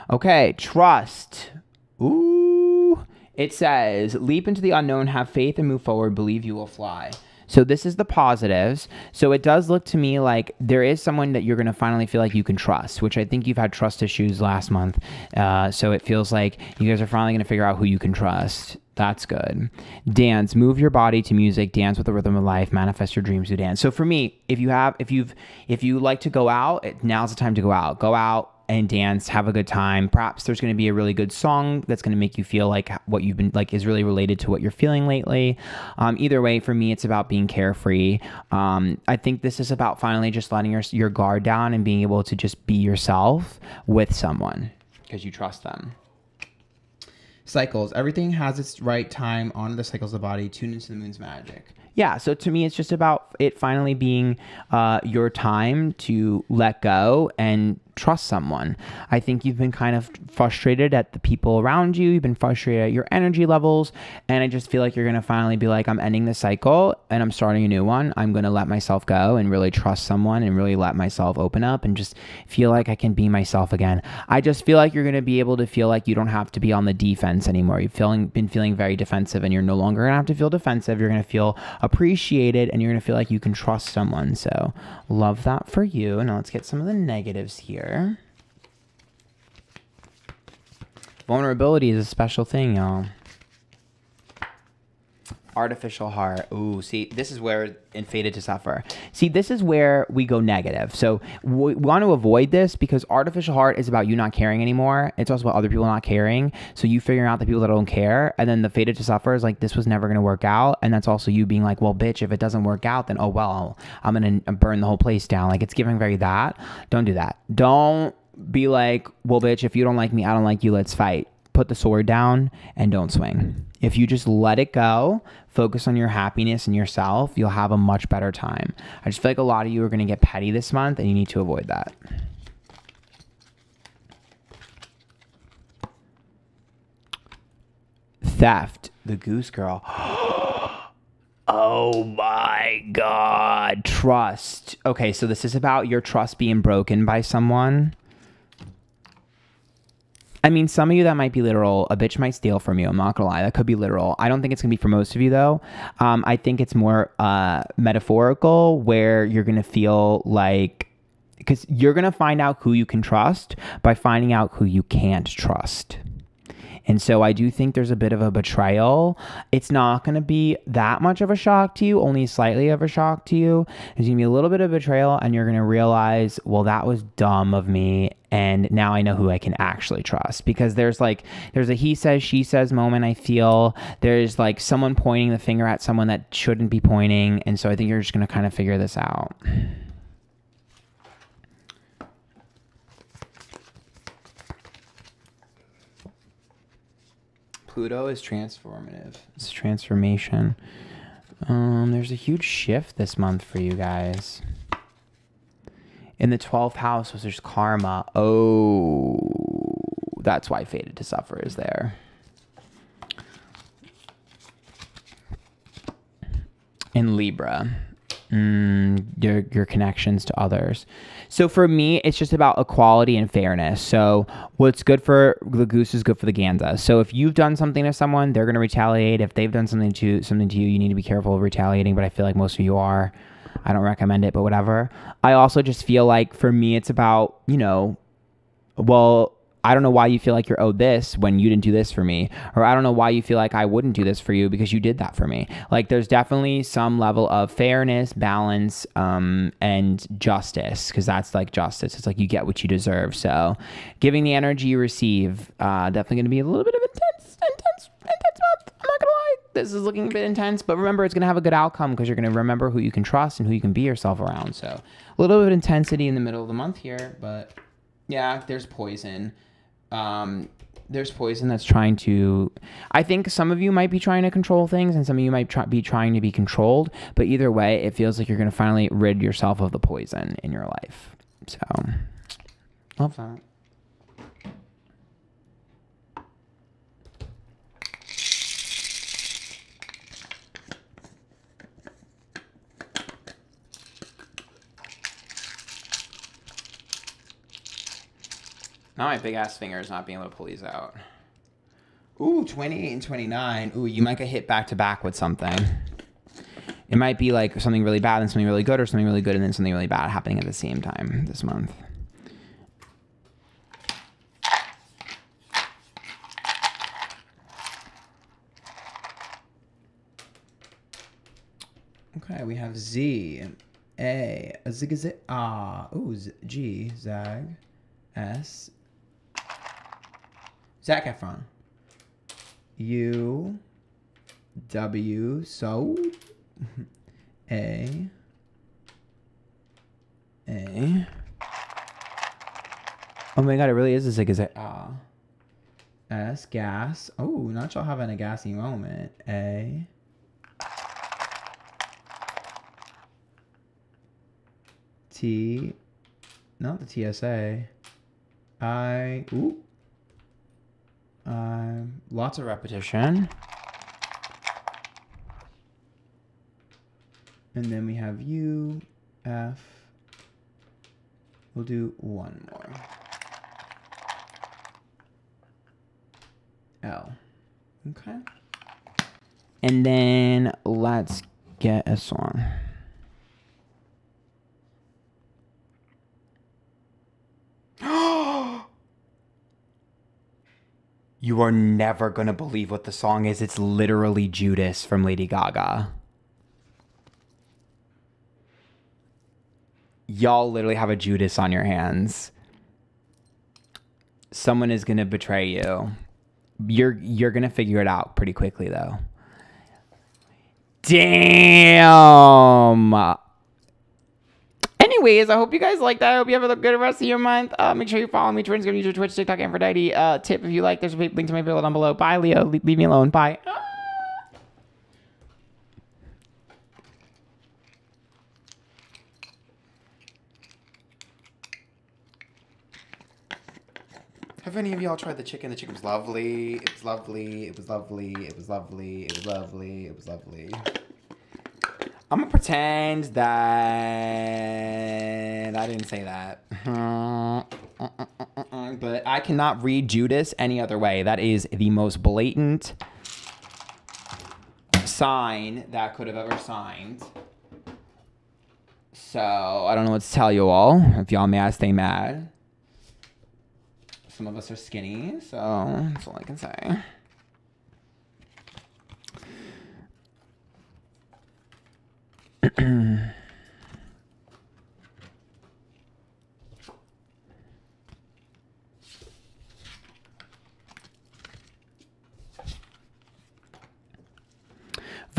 Okay, trust. Ooh. It says, leap into the unknown, have faith and move forward, believe you will fly. So this is the positives. So it does look to me like there is someone that you're going to finally feel like you can trust, which I think you've had trust issues last month. So it feels like you guys are finally going to figure out who you can trust. That's good. Dance, move your body to music, dance with the rhythm of life, manifest your dreams through dance. So for me, if you like to go out, now's the time to go out. Go out and dance, have a good time. Perhaps there's going to be a really good song that's going to make you feel like what you've been like is really related to what you're feeling lately. Either way, for me, it's about being carefree. I think this is about finally just letting your guard down and being able to just be yourself with someone because you trust them. Cycles. Everything has its right time. Honor the cycles of the body. Tune into the moon's magic. Yeah, so to me, it's just about it finally being your time to let go and trust someone. I think you've been kind of frustrated at the people around you. You've been frustrated at your energy levels. And I just feel like you're going to finally be like, I'm ending this cycle and I'm starting a new one. I'm going to let myself go and really trust someone and really let myself open up and just feel like I can be myself again. I just feel like you're going to be able to feel like you don't have to be on the defense anymore. You've been feeling very defensive, and you're no longer going to have to feel defensive. You're going to feel appreciated, and you're going to feel like you can trust someone. So love that for you. Now let's get some of the negatives here. Vulnerability is a special thing, y'all. Artificial heart. Ooh, see, this is where in Fated to Suffer. See, this is where we go negative. So we want to avoid this because artificial heart is about you not caring anymore. It's also about other people not caring. So you figuring out the people that don't care. And then the Fated to Suffer is like, this was never going to work out. And that's also you being like, well, bitch, if it doesn't work out, then, oh, well, I'm going to burn the whole place down. Like, it's giving very that. Don't do that. Don't be like, well, bitch, if you don't like me, I don't like you. Let's fight. Put the sword down and don't swing. If you just let it go, focus on your happiness and yourself, you'll have a much better time. I just feel like a lot of you are going to get petty this month, and you need to avoid that. Theft, the goose girl. Oh my God. Trust. Okay, so this is about your trust being broken by someone. I mean, some of you that might be literal. A bitch might steal from you. I'm not gonna lie. That could be literal. I don't think it's gonna be for most of you though. I think it's more metaphorical, where you're gonna feel like, because you're gonna find out who you can trust by finding out who you can't trust. And so I do think there's a bit of a betrayal. It's not going to be that much of a shock to you, only slightly of a shock to you. There's going to be a little bit of betrayal, and you're going to realize, well, that was dumb of me. And now I know who I can actually trust, because there's a he says, she says moment. I feel there's like someone pointing the finger at someone that shouldn't be pointing. And so I think you're just going to kind of figure this out. Pluto is transformative. It's transformation. There's a huge shift this month for you guys. In the 12th house was there's karma. Oh, that's why fated to suffer is there. In Libra, your connections to others. So for me, it's just about equality and fairness. So what's good for the goose is good for the gander. So if you've done something to someone, they're going to retaliate. If they've done something to you, you need to be careful of retaliating. But I feel like most of you are. I don't recommend it, but whatever. I also just feel like for me, it's about, well, I don't know why you feel like you're owed this when you didn't do this for me. Or I don't know why you feel like I wouldn't do this for you because you did that for me. Like there's definitely some level of fairness, balance, and justice, because that's like justice. It's like you get what you deserve. So giving the energy you receive, definitely going to be a little bit of intense month. I'm not going to lie. This is looking a bit intense, but remember, it's going to have a good outcome because you're going to remember who you can trust and who you can be yourself around. So a little bit of intensity in the middle of the month here, but yeah, there's poison. There's poison that's trying to, I think some of you might be trying to control things and some of you might be trying to be controlled, but either way, it feels like you're going to finally rid yourself of the poison in your life. So, love that. Now my big ass finger is not being able to pull these out. Ooh, 28 and 29. Ooh, you might get hit back to back with something. It might be like something really bad and something really good, or something really good and then something really bad happening at the same time this month. Okay, we have Z, A, a zig, zig, ah, ooh, G, Zag, S, Zac Efron. U, W, so, A. Oh my god, it really is a zig-zag. Ah. S, gas. Oh, not y'all having a gassy moment. A. T. Not the TSA. I. Ooh. Lots of repetition. And then we have U, F. We'll do one more. L. Okay. And then let's get a song. You are never going to believe what the song is. It's literally Judas from Lady Gaga. Y'all literally have a Judas on your hands. Someone is going to betray you. You're going to figure it out pretty quickly, though. Damn. Anyways, I hope you guys like that. I hope you have a good rest of your month. Make sure you follow me, Twitch, YouTube, Twitch, TikTok, Antphrodite. Tip if you like. There's a link to my video down below. Bye, Leo. Leave me alone. Bye. Have any of y'all tried the chicken? The chicken was lovely. It was lovely. It was lovely. It was lovely. It was lovely. It was lovely. I'm gonna pretend that I didn't say that. But I cannot read Judas any other way. That is the most blatant sign that could have ever signed. So I don't know what to tell you all. If y'all mad, stay mad. Some of us are skinny, so that's all I can say.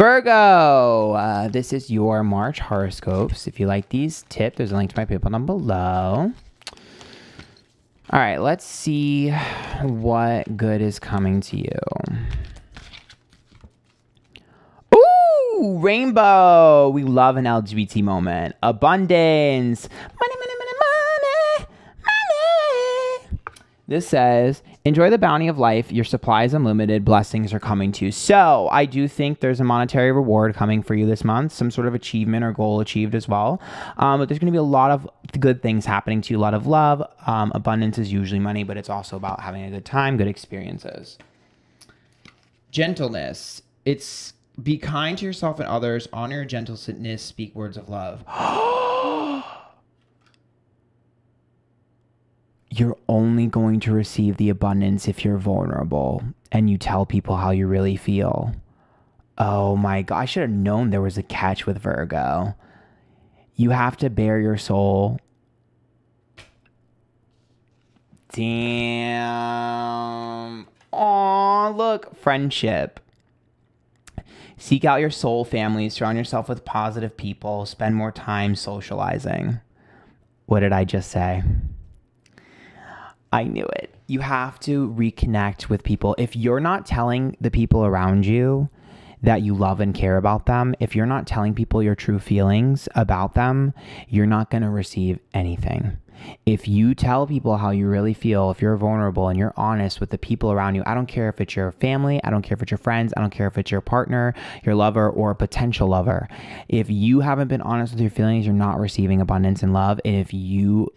Virgo, this is your March horoscopes. If you like these tips, there's a link to my PayPal down below. All right, let's see what good is coming to you. Ooh, rainbow. We love an LGBT moment. Abundance. Money, money, money, money, money. This says, enjoy the bounty of life. Your supply is unlimited. Blessings are coming to you. So I do think there's a monetary reward coming for you this month. Some sort of achievement or goal achieved as well. But there's going to be a lot of good things happening to you. A lot of love. Abundance is usually money, but it's also about having a good time, good experiences. Gentleness. It's be kind to yourself and others. Honor your gentleness. Speak words of love. You're only going to receive the abundance if you're vulnerable and you tell people how you really feel. Oh my God. I should have known there was a catch with Virgo. You have to bare your soul. Damn. Aw, look. Friendship. Seek out your soul family. Surround yourself with positive people. Spend more time socializing. What did I just say? I knew it. You have to reconnect with people. If you're not telling the people around you that you love and care about them, if you're not telling people your true feelings about them, you're not going to receive anything. If you tell people how you really feel, if you're vulnerable and you're honest with the people around you, I don't care if it's your family, I don't care if it's your friends, I don't care if it's your partner, your lover, or a potential lover. If you haven't been honest with your feelings, you're not receiving abundance and love. And if you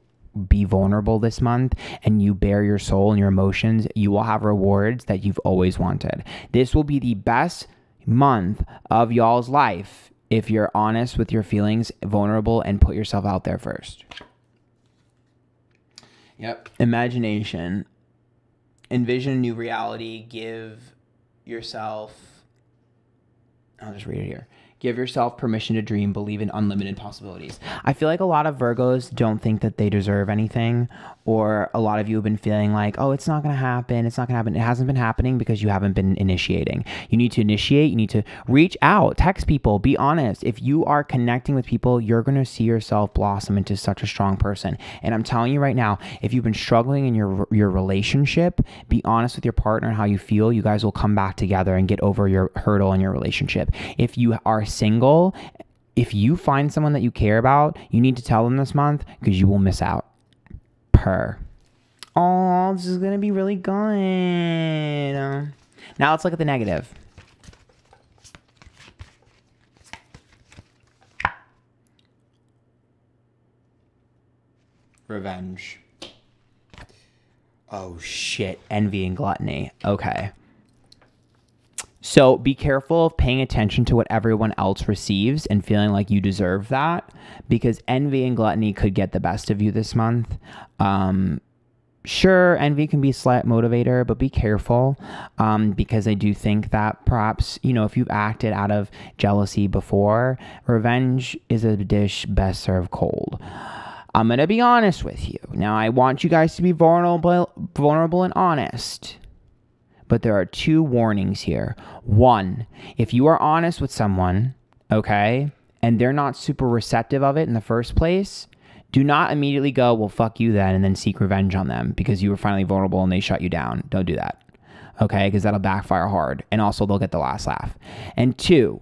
be vulnerable this month and you bare your soul and your emotions, you will have rewards that you've always wanted. This will be the best month of y'all's life if you're honest with your feelings, vulnerable, and put yourself out there first. Yep. Imagination. Envision a new reality. Give yourself, I'll just read it here. Give yourself permission to dream, believe in unlimited possibilities. I feel like a lot of Virgos don't think that they deserve anything, or a lot of you have been feeling like, oh, it's not going to happen. It's not going to happen. It hasn't been happening because you haven't been initiating. You need to initiate. You need to reach out, text people, be honest. If you are connecting with people, you're going to see yourself blossom into such a strong person. And I'm telling you right now, if you've been struggling in your relationship, be honest with your partner and how you feel. You guys will come back together and get over your hurdle in your relationship. If you are single, if you find someone that you care about, you need to tell them this month because you will miss out. Oh, this is going to be really good. Now let's look at the negative. Revenge. Oh shit. Envy and gluttony. Okay. So be careful of paying attention to what everyone else receives and feeling like you deserve that, because envy and gluttony could get the best of you this month. Sure, envy can be a slight motivator, but be careful because I do think that perhaps, you know, if you've acted out of jealousy before, revenge is a dish best served cold. I'm going to be honest with you. Now, I want you guys to be vulnerable and honest. But there are two warnings here. One, if you are honest with someone, okay, and they're not super receptive of it in the first place, do not immediately go, well, fuck you then, and then seek revenge on them because you were finally vulnerable and they shut you down. Don't do that, okay, because that'll backfire hard. And also, they'll get the last laugh. And two,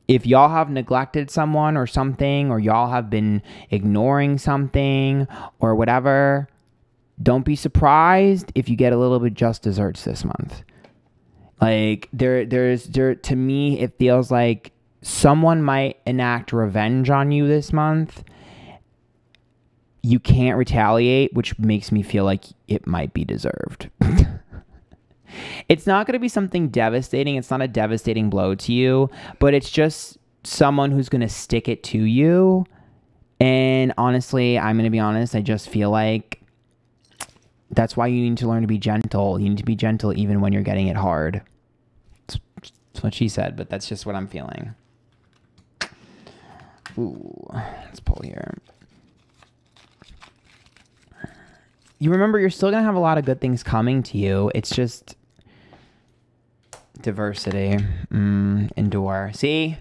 if y'all have neglected someone or something, or y'all have been ignoring something or whatever, don't be surprised if you get a little bit just desserts this month. Like to me, it feels like someone might enact revenge on you this month. You can't retaliate, which makes me feel like it might be deserved. It's not going to be something devastating. It's not a devastating blow to you, but it's just someone who's going to stick it to you. And honestly, I'm going to be honest, I just feel like that's why you need to learn to be gentle. You need to be gentle even when you're getting it hard. That's what she said, but that's just what I'm feeling. Ooh, let's pull here. You remember, you're still going to have a lot of good things coming to you. It's just Diversity. Endure. See?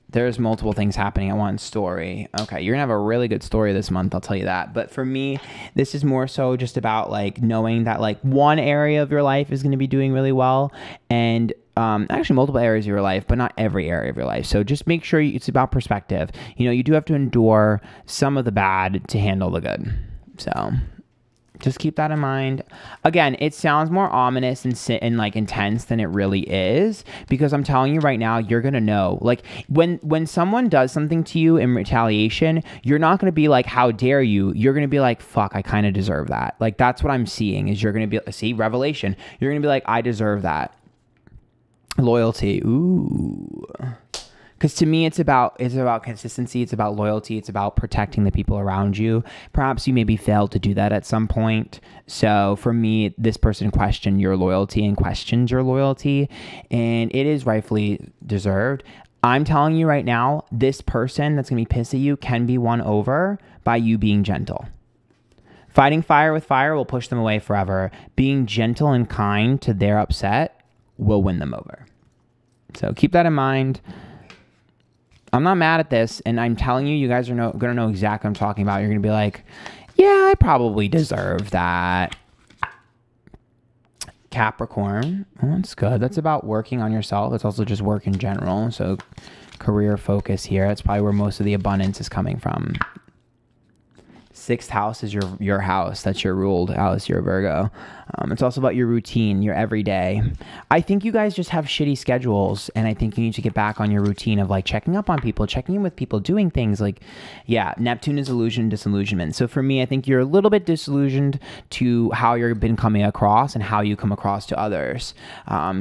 There's multiple things happening at one story. Okay, you're gonna have a really good story this month, I'll tell you that. But for me, this is more so just about like knowing that like one area of your life is gonna be doing really well, and actually multiple areas of your life, but not every area of your life. So just make sure it's about perspective. You know, you do have to endure some of the bad to handle the good. So just keep that in mind. Again, it sounds more ominous and like intense than it really is, because I'm telling you right now, you're going to know. Like when someone does something to you in retaliation, you're not going to be like, how dare you? You're going to be like, fuck, I kind of deserve that. Like that's what I'm seeing is you're going to be, see, revelation. You're going to be like, I deserve that. Loyalty. Ooh. Because to me, it's about consistency. It's about loyalty. It's about protecting the people around you. Perhaps you maybe failed to do that at some point. So for me, this person questioned your loyalty and questions your loyalty, and it is rightfully deserved. I'm telling you right now, this person that's going to be pissed at you can be won over by you being gentle. Fighting fire with fire will push them away forever. Being gentle and kind to their upset will win them over. So keep that in mind. I'm not mad at this, and I'm telling you, you guys are going to know exactly what I'm talking about. You're going to be like, yeah, I probably deserve that. Capricorn. Well, that's good. That's about working on yourself. It's also just work in general. So career focus here. That's probably where most of the abundance is coming from. 6th house is your house. That's your ruled house. You're a Virgo. It's also about your routine, your everyday. I think you guys just have shitty schedules, and I think you need to get back on your routine of like checking up on people, checking in with people, doing things like, yeah, Neptune is illusion, disillusionment. So for me, I think you're a little bit disillusioned to how you've been coming across and how you come across to others.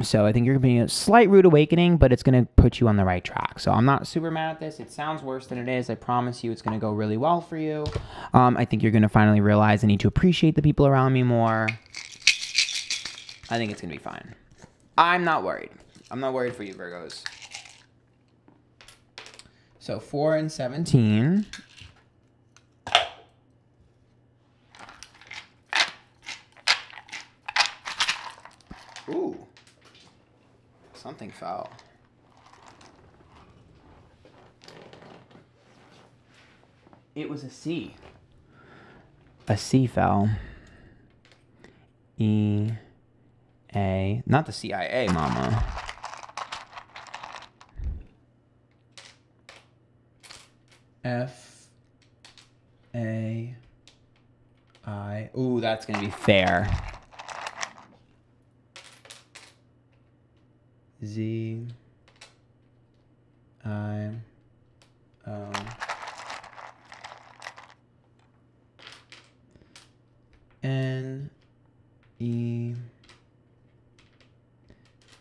So I think you're being a slight rude awakening, but it's going to put you on the right track. So I'm not super mad at this. It sounds worse than it is. I promise you it's going to go really well for you. I think you're going to finally realize I need to appreciate the people around me more. I think it's going to be fine. I'm not worried. I'm not worried for you, Virgos. So 4 and 17. Ooh. Something fell. It was a C. A C fell. E. A. Not the CIA, mama. F. A. I. Ooh, that's going to be fair. Z. I. O. N. E.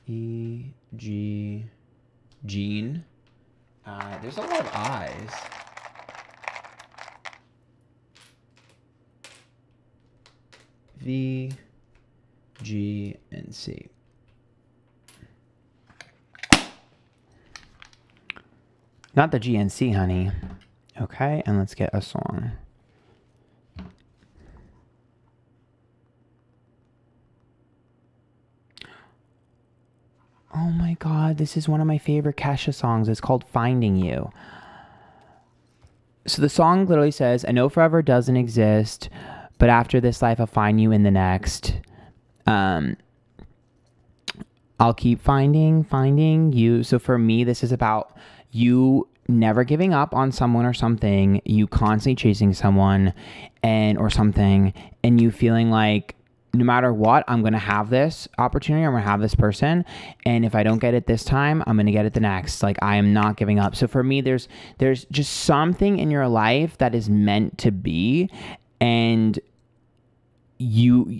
E. G. Gene. There's a lot of I's. V. G. And C. Not the G and C, honey. Okay, and let's get a song. Oh my God, this is one of my favorite Kesha songs. It's called Finding You. So the song literally says, I know forever doesn't exist, but after this life, I'll find you in the next. I'll keep finding you. So for me, this is about you never giving up on someone or something, you constantly chasing someone or something, and you feeling like, no matter what, I'm going to have this opportunity. I'm going to have this person. And if I don't get it this time, I'm going to get it the next. Like, I am not giving up. So for me, there's just something in your life that is meant to be. And you...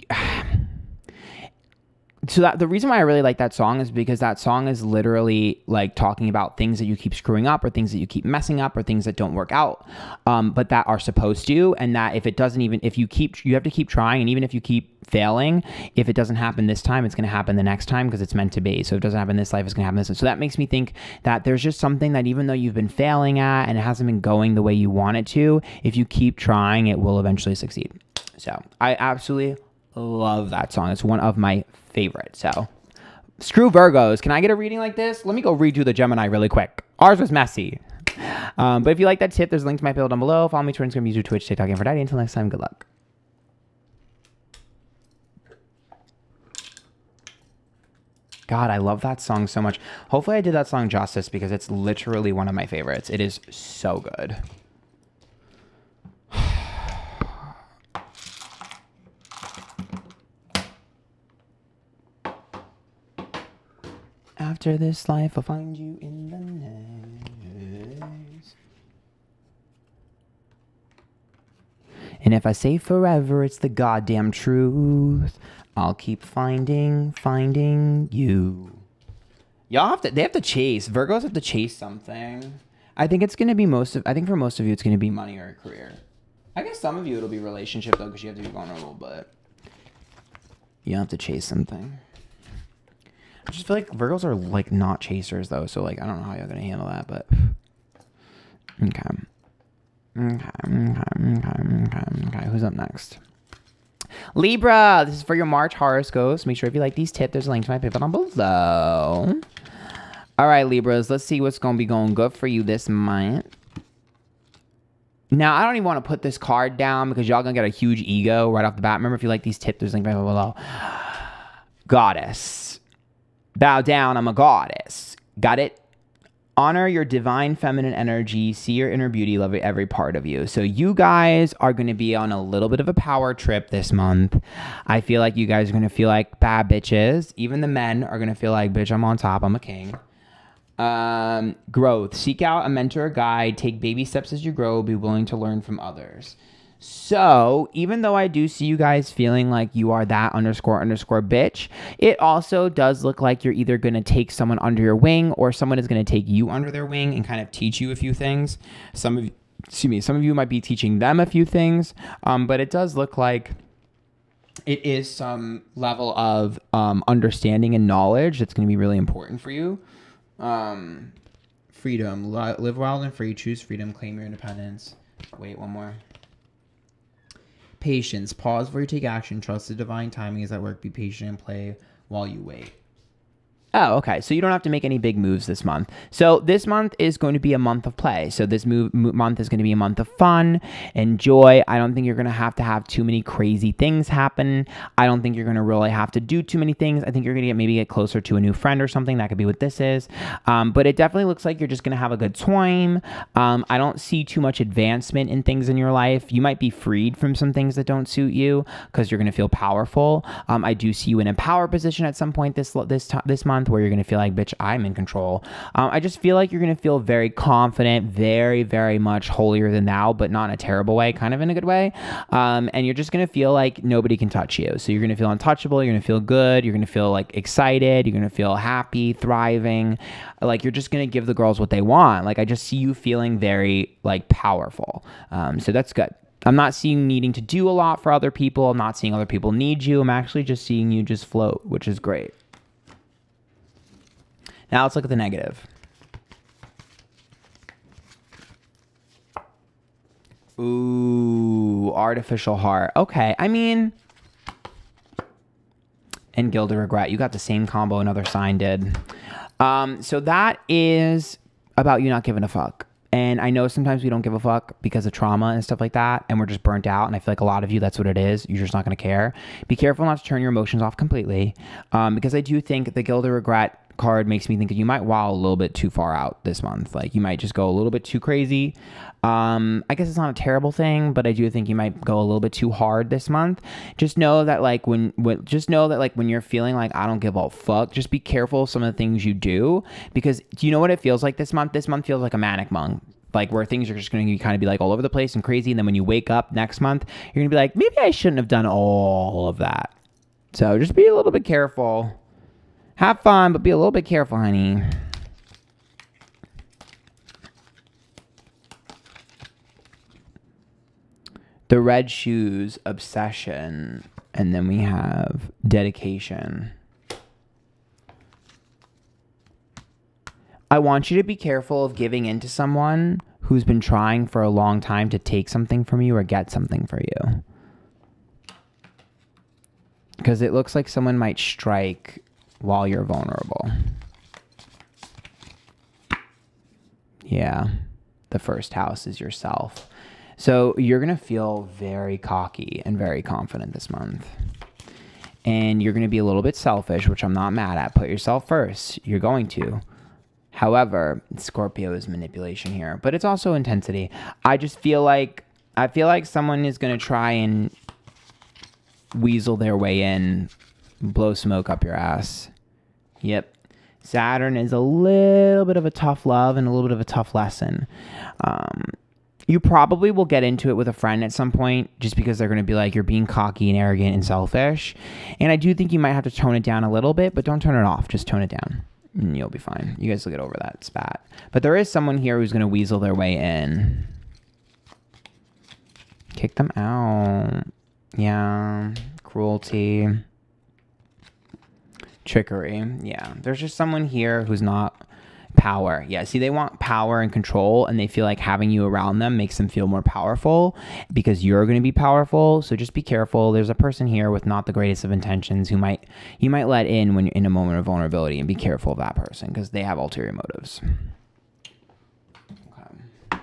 So that the reason why I really like that song is because that song is literally like talking about things that you keep screwing up or things that you keep messing up or things that don't work out, but that are supposed to, and that if it doesn't even, if you have to keep trying, and even if you keep failing, if it doesn't happen this time, it's going to happen the next time because it's meant to be. So if it doesn't happen this life, it's going to happen this. So that makes me think that there's just something that even though you've been failing at and it hasn't been going the way you want it to, if you keep trying, it will eventually succeed. So I absolutely love that song. It's one of my favorite. So Screw Virgos. Can I get a reading like this? Let me go redo the Gemini really quick. Ours was messy. But if you like that tip, there's a link to my page down below. Follow me on Instagram, YouTube, Twitch, TikTok, Antphrodite. Until next time, good luck. God, I love that song so much. Hopefully I did that song justice because it's literally one of my favorites. It is so good. After this life, I'll find you in the next. And if I say forever, it's the goddamn truth. I'll keep finding you. Y'all they have to chase. Virgos have to chase something. I think it's going to be I think for most of you, it's going to be money or a career. I guess some of you, it'll be relationship though, because you have to be vulnerable, but you have to chase something. I just feel like Virgos are like not chasers though. So like, I don't know how you're going to handle that, but okay. Okay. Who's up next? Libra, this is for your March horoscopes. Make sure if you like these tips, there's a link to my PayPal down below. All right, Libras, let's see what's going to be going good for you this month. Now, I don't even want to put this card down because y'all going to get a huge ego right off the bat. Remember, if you like these tips, there's a link to my PayPal below. Goddess. Bow down, I'm a goddess. Got it? Honor your divine feminine energy. See your inner beauty. Love every part of you. So you guys are going to be on a little bit of a power trip this month. I feel like you guys are going to feel like bad bitches. Even the men are going to feel like, bitch, I'm on top. I'm a king. Growth. Seek out a mentor or guide. Take baby steps as you grow. Be willing to learn from others. So even though I do see you guys feeling like you are that underscore bitch, it also does look like you're either going to take someone under your wing or someone is going to take you under their wing and kind of teach you a few things. Some of you might be teaching them a few things, but it does look like it is some level of understanding and knowledge that's going to be really important for you. Freedom. Live wild and free. Choose freedom. Claim your independence. Wait, one more. Patience. Pause before you take action. Trust the divine timing is at work. Be patient and play while you wait. Oh, okay. So you don't have to make any big moves this month. So this month is going to be a month of play. So this month is going to be a month of fun and joy. I don't think you're going to have too many crazy things happen. I don't think you're going to really have to do too many things. I think you're going to maybe get closer to a new friend or something. That could be what this is. But it definitely looks like you're just going to have a good time. I don't see too much advancement in things in your life. You might be freed from some things that don't suit you because you're going to feel powerful. I do see you in a power position at some point this month, where you're going to feel like, bitch, I'm in control. I just feel like you're going to feel very confident, very, very much holier than thou, but not in a terrible way, kind of in a good way. And you're just going to feel like nobody can touch you. So you're going to feel untouchable. You're going to feel good. You're going to feel like excited. You're going to feel happy, thriving. Like you're just going to give the girls what they want. Like I just see you feeling very like powerful. So that's good. I'm not seeing you needing to do a lot for other people. I'm not seeing other people need you. I'm actually just seeing you just float, which is great. Now let's look at the negative. Ooh, artificial heart. Okay, I mean, and guilt and regret. You got the same combo another sign did. So that is about you not giving a fuck. And I know sometimes we don't give a fuck because of trauma and stuff like that, and we're just burnt out. And I feel like a lot of you, that's what it is. You're just not going to care. Be careful not to turn your emotions off completely, because I do think the guilt and regret card makes me think that you might wow a little bit too far out this month. Like you might just go a little bit too crazy. I guess it's not a terrible thing, but I do think you might go a little bit too hard this month. Just know that like when you're feeling like I don't give a fuck, just be careful of some of the things you do, because do you know what it feels like this month? This month feels like a manic month. Like where things are just going to kind of be like all over the place and crazy. And then when you wake up next month, you're going to be like, maybe I shouldn't have done all of that. So just be a little bit careful. Have fun, but be a little bit careful, honey. The red shoes, obsession. And then we have dedication. I want you to be careful of giving in to someone who's been trying for a long time to take something from you or get something for you. Because it looks like someone might strike while you're vulnerable. Yeah. The first house is yourself. So you're going to feel very cocky and very confident this month. And you're going to be a little bit selfish, which I'm not mad at. Put yourself first. You're going to. However, Scorpio is manipulation here, but it's also intensity. I feel like someone is going to try and weasel their way in, blow smoke up your ass. Yep. Saturn is a little bit of a tough love and a little bit of a tough lesson. You probably will get into it with a friend at some point just because they're going to be like, you're being cocky and arrogant and selfish. And I do think you might have to tone it down a little bit, but don't turn it off. Just tone it down. And you'll be fine. You guys will get over that spat. But there is someone here who's going to weasel their way in. Kick them out. Yeah. Cruelty. Trickery. Yeah. There's just someone here who's not power. Yeah. See, they want power and control, and they feel like having you around them makes them feel more powerful because you're going to be powerful. So just be careful. There's a person here with not the greatest of intentions who you might let in when you're in a moment of vulnerability, and be careful of that person because they have ulterior motives. Okay.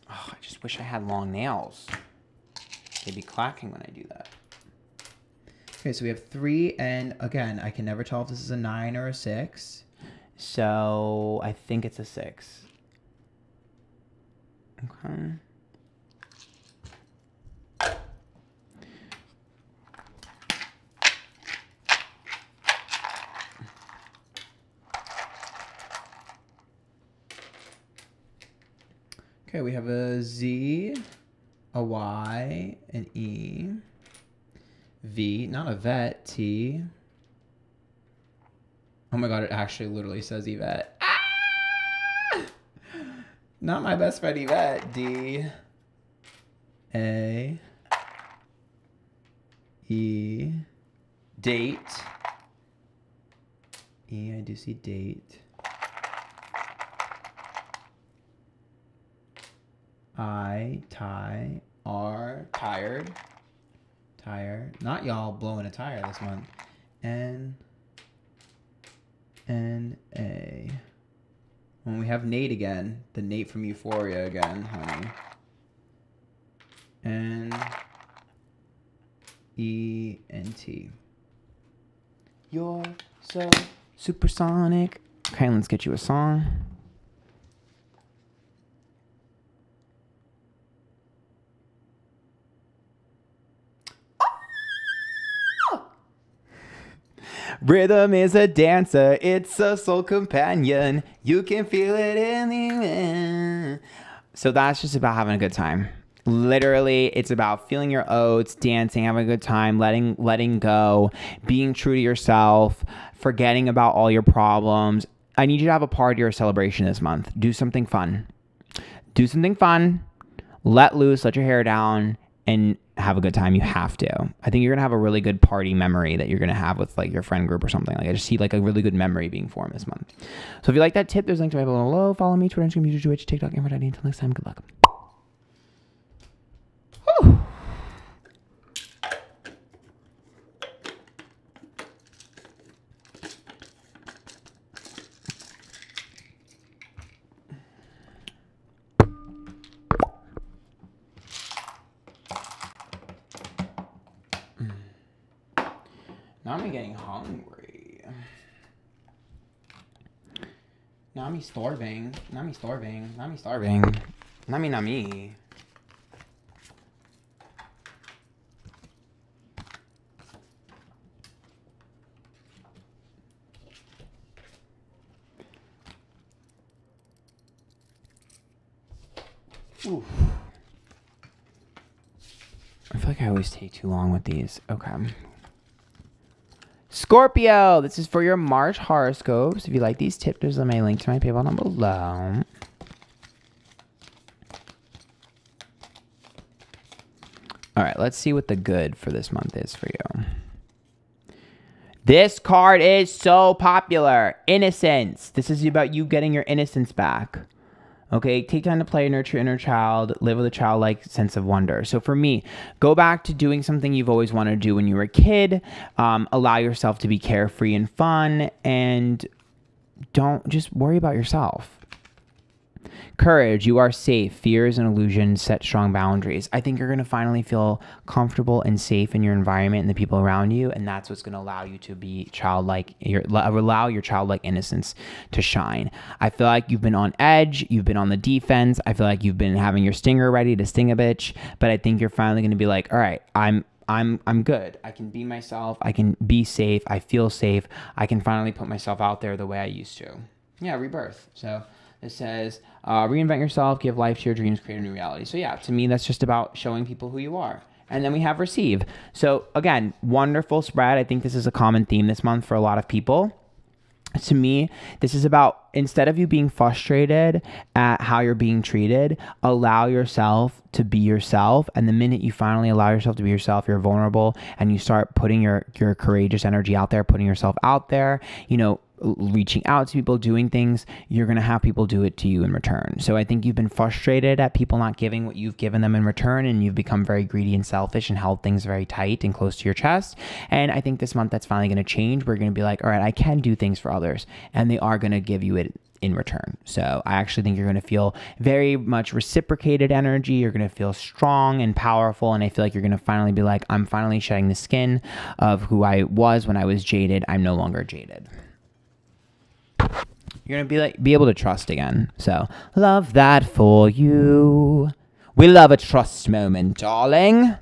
Oh, I just wish I had long nails. They'd be clacking when I do that. Okay, so we have 3, and again, I can never tell if this is a 9 or a 6. So I think it's a 6. Okay. Okay, we have a Z, a Y, an E, V, not a vet, T. Oh my God, it actually literally says Yvette. Ah! Not my best friend Yvette. D, A, E, date. E, I do see date. I, tie. R, tired. Tire. Not y'all blowing a tire this month. N, A. When we have Nate again. The Nate from Euphoria again, honey. N, E, N, T. You're so supersonic. Okay, let's get you a song. Rhythm is a dancer, it's a soul companion. You can feel it in the air. So that's just about having a good time. Literally, it's about feeling your oats, dancing, having a good time, letting go, being true to yourself, forgetting about all your problems. I need you to have a party or a celebration this month. Do something fun. Do something fun. Let loose, let your hair down, and have a good time. You have to. I think you're gonna have a really good party memory that you're gonna have with like your friend group or something. Like I just see like a really good memory being formed this month. So if you like that tip, there's a link to my below. Follow me, Twitter, Instagram, YouTube, Twitch, TikTok, Antphrodite. Until next time, good luck. Whew. Now I'm getting hungry. Now I'm starving. Now I'm starving. Now I'm starving. Nami. Oof. I feel like I always take too long with these. Okay. Scorpio, this is for your March horoscopes. If you like these tips, there's my link to my PayPal down below. All right, let's see what the good for this month is for you. This card is so popular. Innocence. This is about you getting your innocence back. Okay, take time to play, nurture your inner child, live with a childlike sense of wonder. So for me, go back to doing something you've always wanted to do when you were a kid. Allow yourself to be carefree and fun, and don't just worry about yourself. Courage, you are safe. Fear is an illusion. Set strong boundaries. I think you're going to finally feel comfortable and safe in your environment and the people around you, and that's what's going to allow you to be childlike, allow your childlike innocence to shine. I feel like you've been on edge. You've been on the defense. I feel like you've been having your stinger ready to sting a bitch, but I think you're finally going to be like, all right, I'm good. I can be myself. I can be safe. I feel safe. I can finally put myself out there the way I used to. Yeah, rebirth. So it says, reinvent yourself, give life to your dreams, create a new reality. So yeah, to me, that's just about showing people who you are. And then we have receive. So again, wonderful spread. I think this is a common theme this month for a lot of people. To me, this is about, instead of you being frustrated at how you're being treated, allow yourself to be yourself. And the minute you finally allow yourself to be yourself, you're vulnerable, and you start putting your courageous energy out there, putting yourself out there, you know, reaching out to people, doing things, you're going to have people do it to you in return. So I think you've been frustrated at people not giving what you've given them in return, and you've become very greedy and selfish and held things very tight and close to your chest. And I think this month that's finally going to change. We're going to be like, all right, I can do things for others, and they are going to give you it in return. So I actually think you're going to feel very much reciprocated energy. You're going to feel strong and powerful. And I feel like you're going to finally be like, I'm finally shedding the skin of who I was when I was jaded. I'm no longer jaded. You're going to be able to trust again. So love that for you. We love a trust moment, darling.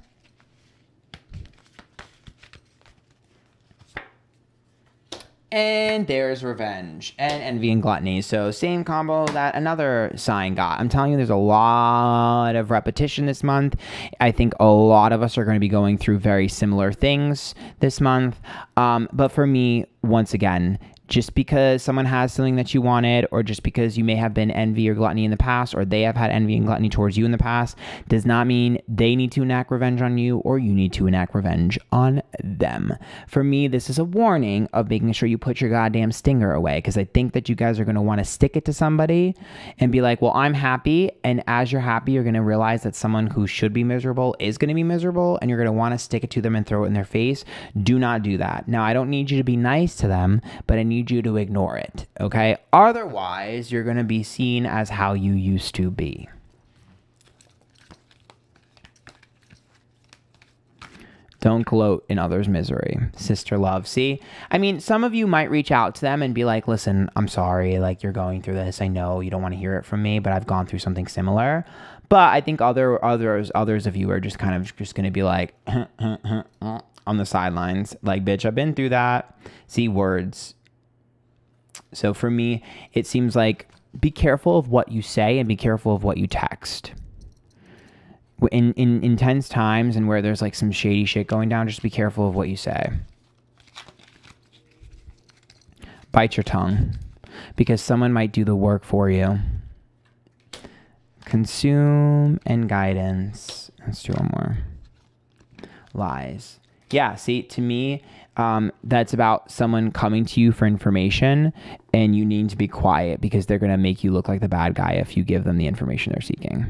And there's revenge and envy and gluttony. So same combo that another sign got. I'm telling you, there's a lot of repetition this month. I think a lot of us are going to be going through very similar things this month. But for me, once again, just because someone has something that you wanted, or just because you may have been envy or gluttony in the past, or they have had envy and gluttony towards you in the past, does not mean they need to enact revenge on you or you need to enact revenge on them. For me, this is a warning of making sure you put your goddamn stinger away, because I think that you guys are going to want to stick it to somebody and be like, well, I'm happy. And as you're happy, you're going to realize that someone who should be miserable is going to be miserable, and you're going to want to stick it to them and throw it in their face. Do not do that. Now, I don't need you to be nice to them, but I need you to ignore it, okay? Otherwise, you're going to be seen as how you used to be. Don't gloat in others' misery. Sister love. See, I mean, some of you might reach out to them and be like, listen, I'm sorry, like, you're going through this. I know you don't want to hear it from me, but I've gone through something similar. But I think others of you are just kind of just going to be like, on the sidelines, like, bitch, I've been through that. See, words. So for me, it seems like be careful of what you say and be careful of what you text. In intense times and where there's like some shady shit going down, just be careful of what you say. Bite your tongue, because someone might do the work for you. Consume and guidance. Let's do one more. Lies. Yeah, see, to me, that's about someone coming to you for information, and you need to be quiet because they're going to make you look like the bad guy if you give them the information they're seeking.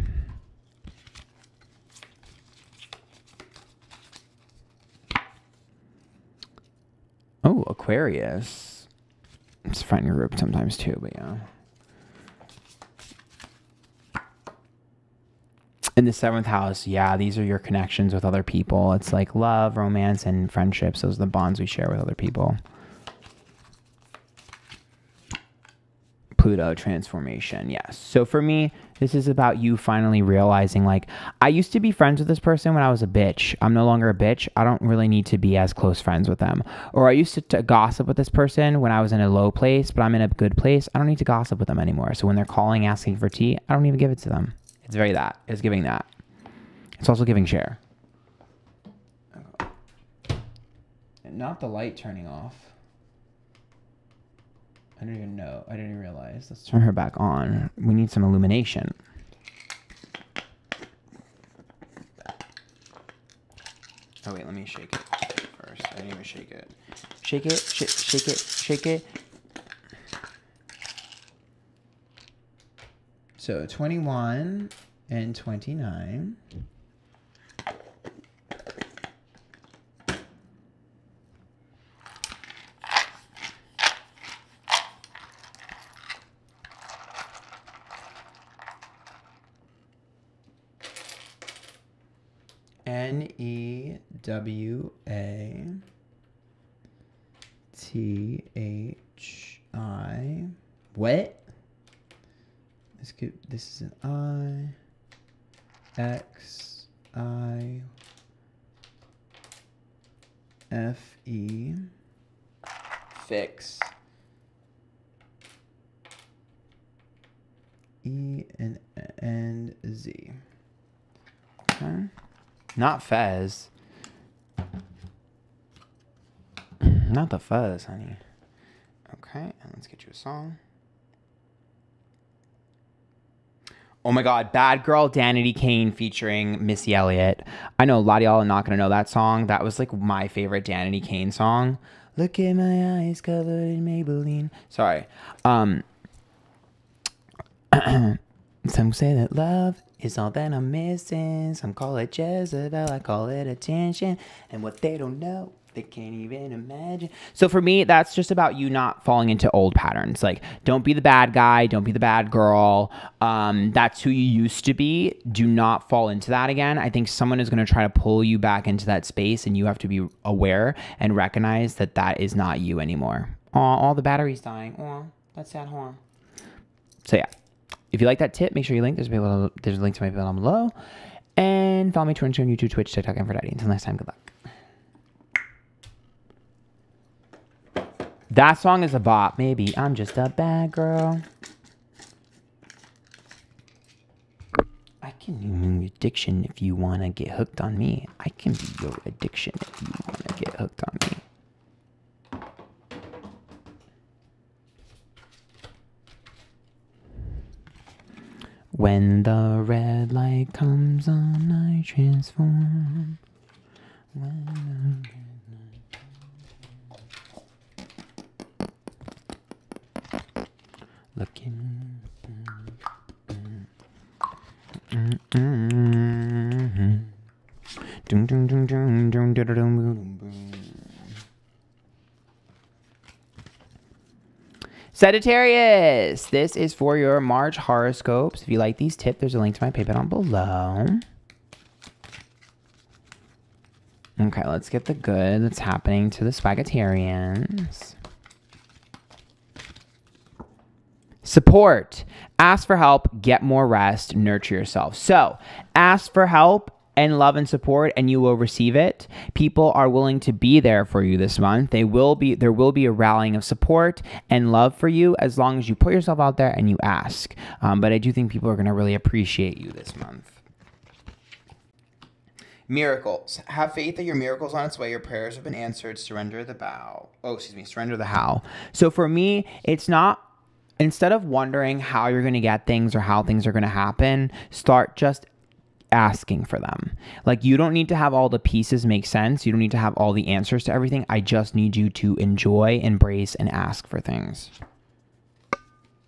Oh, Aquarius. It's fun in your group sometimes too, but yeah. In the 7th house, yeah, these are your connections with other people. It's like love, romance, and friendships. Those are the bonds we share with other people. Pluto, transformation, yes. So for me, this is about you finally realizing, like, I used to be friends with this person when I was a bitch. I'm no longer a bitch. I don't really need to be as close friends with them. Or I used to gossip with this person when I was in a low place, but I'm in a good place. I don't need to gossip with them anymore. So when they're calling, asking for tea, I don't even give it to them. It's very that. It's giving that. It's also giving share. And not the light turning off. I don't even know. I didn't even realize. Let's turn her back on. We need some illumination. Oh, wait. Let me shake it first. I didn't even shake it. Shake it. Shake it. Shake it. So 21 and 29. Newathi. What? This is an I. X I F E. Fix. E and Z. Okay. Not Fez. Not the fuzz, honey. Okay, and let's get you a song. Oh my God, Bad Girl, Danity Kane featuring Missy Elliott. I know a lot of y'all are not going to know that song. That was like my favorite Danity Kane song. Look at my eyes covered in Maybelline. Sorry. Some say that love is all that I'm missing. Some call it Jezebel, I call it attention. And what they don't know, they can't even imagine. So for me, that's just about you not falling into old patterns. Like, don't be the bad guy. Don't be the bad girl. That's who you used to be. Do not fall into that again. I think someone is going to try to pull you back into that space, and you have to be aware and recognize that that is not you anymore. Aw, all the battery's dying. Aw, that's sad, huh? So yeah, if you like that tip, make sure you link. There's a link to my video down below. And follow me on Twitter, YouTube, Twitch, TikTok, Antphrodite. Until next time, good luck. That song is a bop. Maybe I'm just a bad girl. I can be your addiction if you want to get hooked on me. I can be your addiction if you want to get hooked on me. When the red light comes on, I transform. When the red light... Looking. Sagittarius, this is for your March horoscopes. If you like these tips, there's a link to my PayPal down below. Okay, let's get the good that's happening to the Sagittarians. Support. Ask for help, get more rest, nurture yourself. So ask for help and love and support, and you will receive it. People are willing to be there for you this month. There will be a rallying of support and love for you as long as you put yourself out there and you ask. But I do think people are going to really appreciate you this month. Miracles. Have faith that your miracle's on its way. Your prayers have been answered. Surrender the bow. Oh, excuse me. Surrender the how. So for me, it's not... Instead of wondering how you're going to get things or how things are going to happen, start just asking for them. Like, you don't need to have all the pieces make sense. You don't need to have all the answers to everything. I just need you to enjoy, embrace, and ask for things.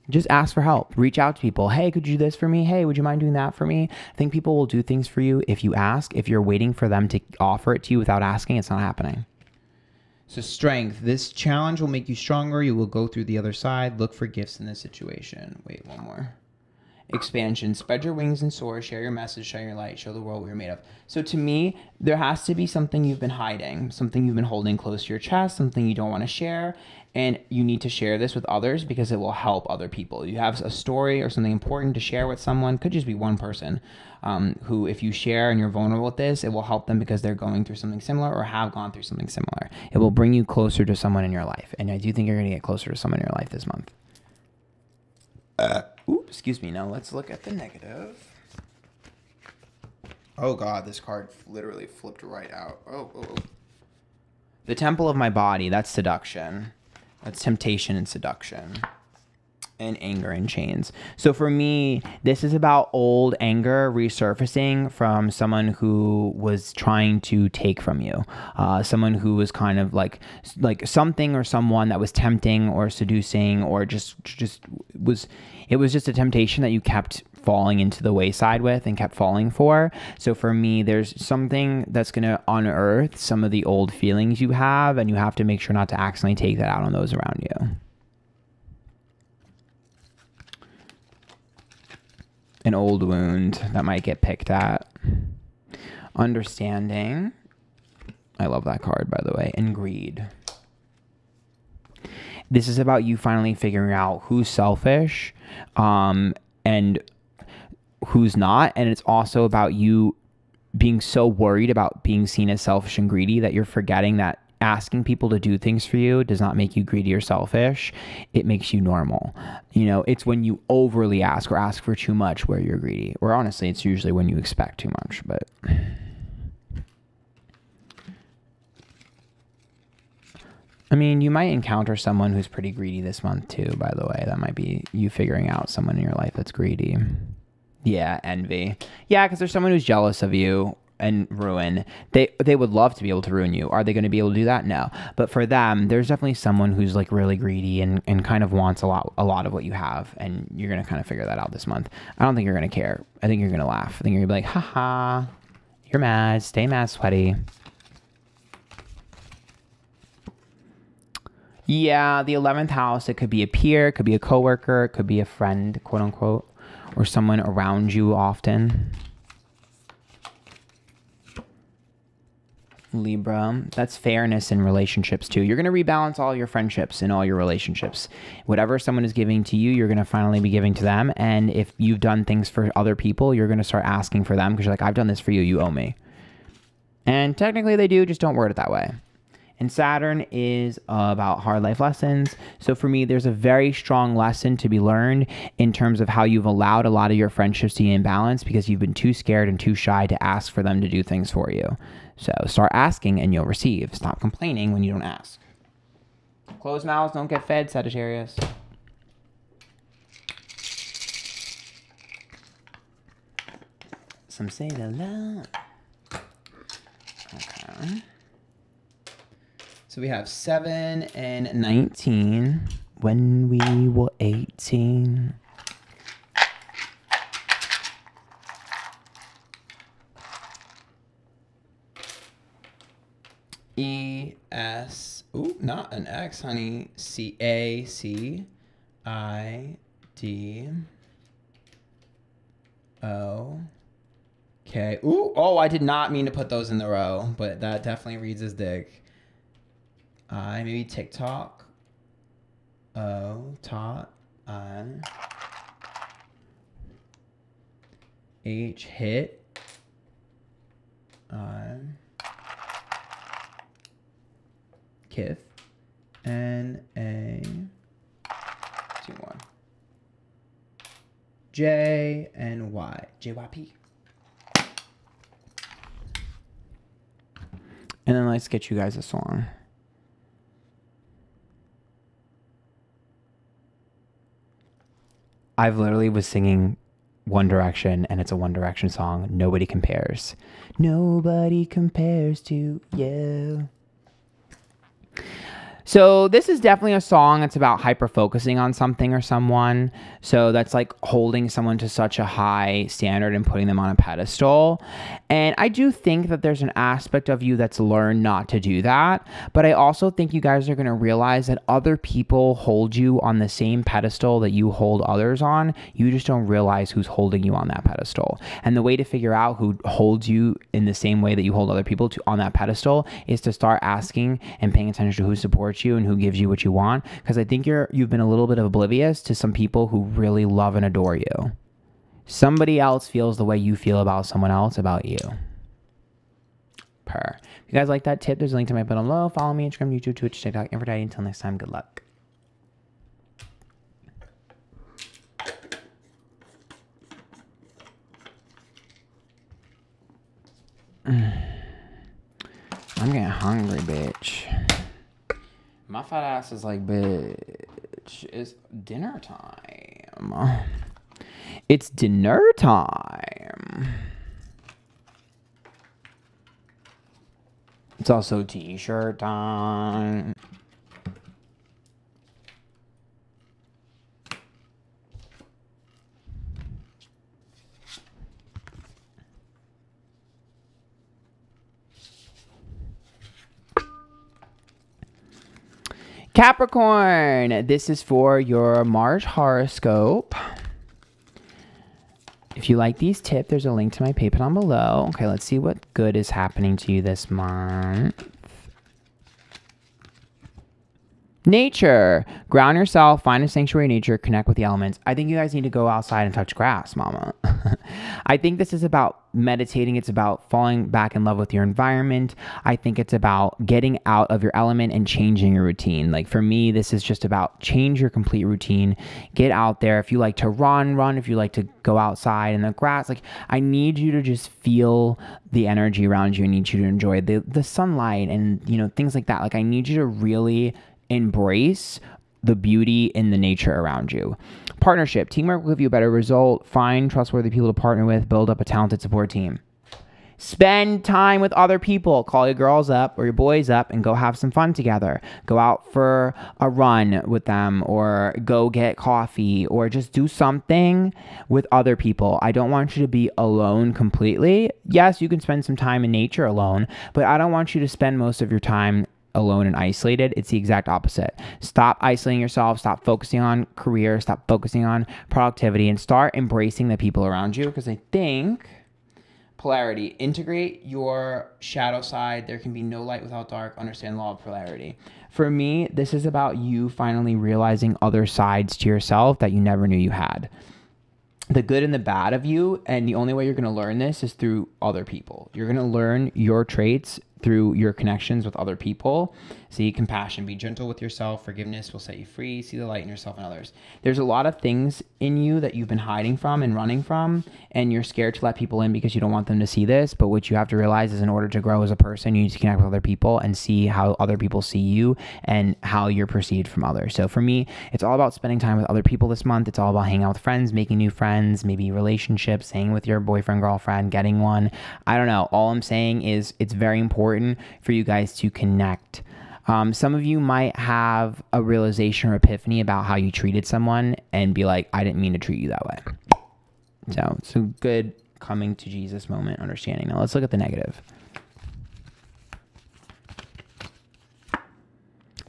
Just ask for help. Reach out to people. Hey, could you do this for me? Hey, would you mind doing that for me? I think people will do things for you if you ask. If you're waiting for them to offer it to you without asking, it's not happening. So strength, this challenge will make you stronger. You will go through the other side. Look for gifts in this situation. Wait, one more. Expansion, spread your wings and soar. Share your message, shine your light. Show the world what you're made of. So to me, there has to be something you've been hiding, something you've been holding close to your chest, something you don't want to share. And you need to share this with others because it will help other people. You have a story or something important to share with someone. Could just be one person who, if you share and you're vulnerable with this, it will help them because they're going through something similar or have gone through something similar. It will bring you closer to someone in your life. And I do think you're going to get closer to someone in your life this month. Excuse me. Now let's look at the negative. Oh God, this card literally flipped right out. Oh. The temple of my body, that's seduction. That's temptation and seduction. and anger and chains. So for me, this is about old anger resurfacing from someone who was trying to take from you. Someone who was kind of like something or someone that was tempting or seducing, or just was, it was just a temptation that you kept falling into the wayside with and kept falling for. So for me, there's something that's going to unearth some of the old feelings you have, and you have to make sure not to accidentally take that out on those around you. An old wound that might get picked at. Understanding. I love that card, by the way. And greed. This is about you finally figuring out who's selfish and who's not. And it's also about you being so worried about being seen as selfish and greedy that you're forgetting that asking people to do things for you does not make you greedy or selfish. It makes you normal. You know, it's when you overly ask or ask for too much where you're greedy. Or honestly, it's usually when you expect too much, but... I mean, you might encounter someone who's pretty greedy this month too, by the way. That might be you figuring out someone in your life that's greedy. Yeah, envy. Yeah, because there's someone who's jealous of you and ruin. They would love to be able to ruin you. Are they going to be able to do that? No. But for them, there's definitely someone who's like really greedy and kind of wants a lot of what you have. And you're going to kind of figure that out this month. I don't think you're going to care. I think you're going to laugh. I think you're going to be like, haha, you're mad. Stay mad, sweaty. Yeah, the 11th house, it could be a peer, it could be a coworker, it could be a friend, quote unquote, or someone around you often. Libra, that's fairness in relationships too. You're going to rebalance all your friendships and all your relationships. Whatever someone is giving to you, you're going to finally be giving to them. And if you've done things for other people, you're going to start asking for them because you're like, I've done this for you, you owe me. And technically they do, just don't word it that way. And Saturn is about hard life lessons. So for me, there's a very strong lesson to be learned in terms of how you've allowed a lot of your friendships to be in balance because you've been too scared and too shy to ask for them to do things for you. So start asking and you'll receive. Stop complaining when you don't ask. Closed mouths don't get fed, Sagittarius. Some say the love. Okay. So we have 7 and 19 when we were 18. E-S, ooh, not an X, honey. C-A-C-I-D-O-K. Ooh, oh, I did not mean to put those in the row, but that definitely reads as dick. Maybe TikTok. O, tot, I. H, hit. I. Kith. N, A. 2, 1. J, and Y. JYP. And then let's get you guys a song. I've literally was singing One Direction, and it's a One Direction song. Nobody compares. Nobody compares to you. So this is definitely a song that's about hyper-focusing on something or someone. So that's like holding someone to such a high standard and putting them on a pedestal. And I do think that there's an aspect of you that's learned not to do that. But I also think you guys are going to realize that other people hold you on the same pedestal that you hold others on. You just don't realize who's holding you on that pedestal. And the way to figure out who holds you in the same way that you hold other people on that pedestal is to start asking and paying attention to who supports you and who gives you what you want, because I think you've been a little bit oblivious to some people who really love and adore you. Somebody else feels the way you feel about someone else about you. If you guys like that tip, there's a link to my bottom below. Follow me on Instagram, YouTube, Twitch, TikTok, Antphrodite. Until next time, good luck. I'm getting hungry, bitch. My fat ass is like, bitch. which is dinner time. It's dinner time. It's also t-shirt time. Capricorn, this is for your March horoscope. If you like these tips, there's a link to my PayPal down below. Okay, let's see what good is happening to you this month. Nature. Ground yourself, find a sanctuary in nature, connect with the elements. I think you guys need to go outside and touch grass, mama. I think this is about meditating. It's about falling back in love with your environment. I think it's about getting out of your element and changing your routine. Like for me, this is just about change your complete routine. Get out there. If you like to run. If you like to go outside in the grass, like I need you to just feel the energy around you. I need you to enjoy the sunlight and, you know, things like that. Like I need you to really embrace the beauty in the nature around you. Partnership. Teamwork will give you a better result. Find trustworthy people to partner with. Build up a talented support team. Spend time with other people. Call your girls up or your boys up and go have some fun together. Go out for a run with them or go get coffee or just do something with other people. I don't want you to be alone completely. Yes, you can spend some time in nature alone, but I don't want you to spend most of your time alone and isolated. It's the exact opposite. Stop isolating yourself. Stop focusing on career. Stop focusing on productivity and start embracing the people around you. Because I think polarity, integrate your shadow side. There can be no light without dark. Understand the law of polarity. For me, this is about you finally realizing other sides to yourself that you never knew you had. The good and the bad of you. And the only way you're going to learn this is through other people. You're going to learn your traits through your connections with other people. See, compassion, be gentle with yourself. Forgiveness will set you free. See the light in yourself and others. There's a lot of things in you that you've been hiding from and running from, and you're scared to let people in because you don't want them to see this. But what you have to realize is in order to grow as a person, you need to connect with other people and see how other people see you and how you're perceived from others. So for me, it's all about spending time with other people this month. It's all about hanging out with friends, making new friends, maybe relationships, hanging with your boyfriend, girlfriend, getting one. I don't know. All I'm saying is it's very important for you guys to connect. Some of you might have a realization or epiphany about how you treated someone and be like, I didn't mean to treat you that way. So it's a good coming to Jesus moment, understanding. Now let's look at the negative.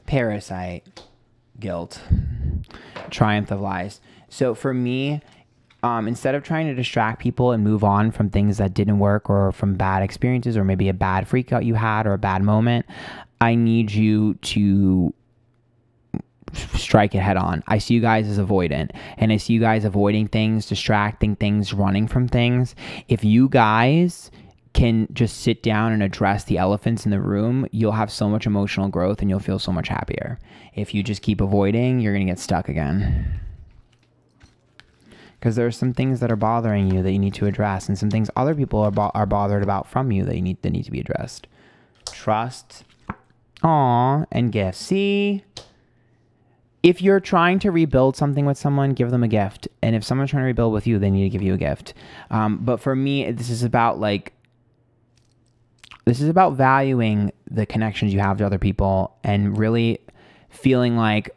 Parasite, guilt, triumph of lies. So for me, instead of trying to distract people and move on from things that didn't work or from bad experiences or maybe a bad freak out you had or a bad moment, I need you to strike it head on. I see you guys as avoidant, and I see you guys avoiding things, distracting things, running from things. If you guys can just sit down and address the elephants in the room, you'll have so much emotional growth and you'll feel so much happier. If you just keep avoiding, you're going to get stuck again. Because there are some things that are bothering you that you need to address, and some things other people are bothered about from you that need to be addressed. Trust, and gifts. See, if you're trying to rebuild something with someone, give them a gift. And if someone's trying to rebuild with you, they need to give you a gift. But for me, this is about valuing the connections you have to other people and really feeling like,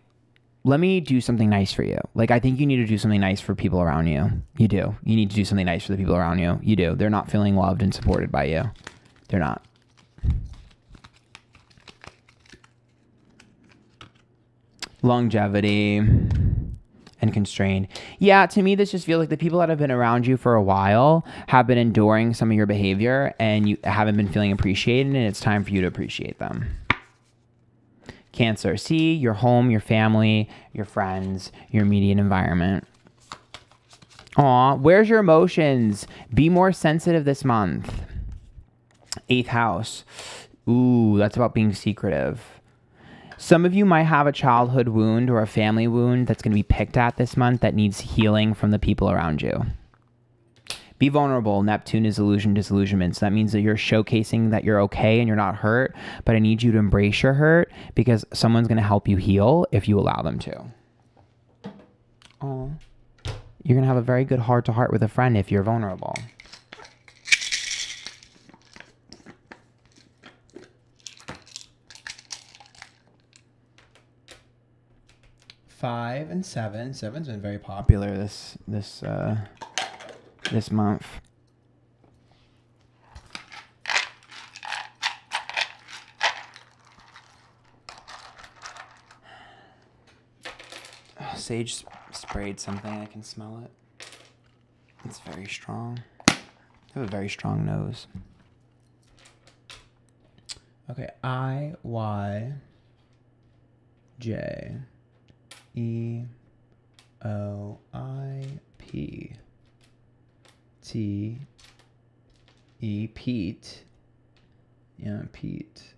let me do something nice for you. Like, I think you need to do something nice for people around you. You do. You need to do something nice for the people around you. You do. They're not feeling loved and supported by you. They're not. Longevity and constrained. Yeah, to me, this just feels like the people that have been around you for a while have been enduring some of your behavior and you haven't been feeling appreciated, and it's time for you to appreciate them. Cancer. See, your home, your family, your friends, your immediate environment. Where's your emotions? Be more sensitive this month. 8th house. Ooh, that's about being secretive. Some of you might have a childhood wound or a family wound that's going to be picked at this month that needs healing from the people around you. Be vulnerable. Neptune is illusion, disillusionment. So that means that you're showcasing that you're okay and you're not hurt, but I need you to embrace your hurt because someone's going to help you heal if you allow them to. Oh, you're going to have a very good heart-to-heart with a friend if you're vulnerable. Five and seven. Seven's been very popular this month. Oh, Sage sprayed something. I can smell it. It's very strong. I have a very strong nose. Okay, I-Y-J-E-O-I-P T-E, Pete. Yeah, Pete.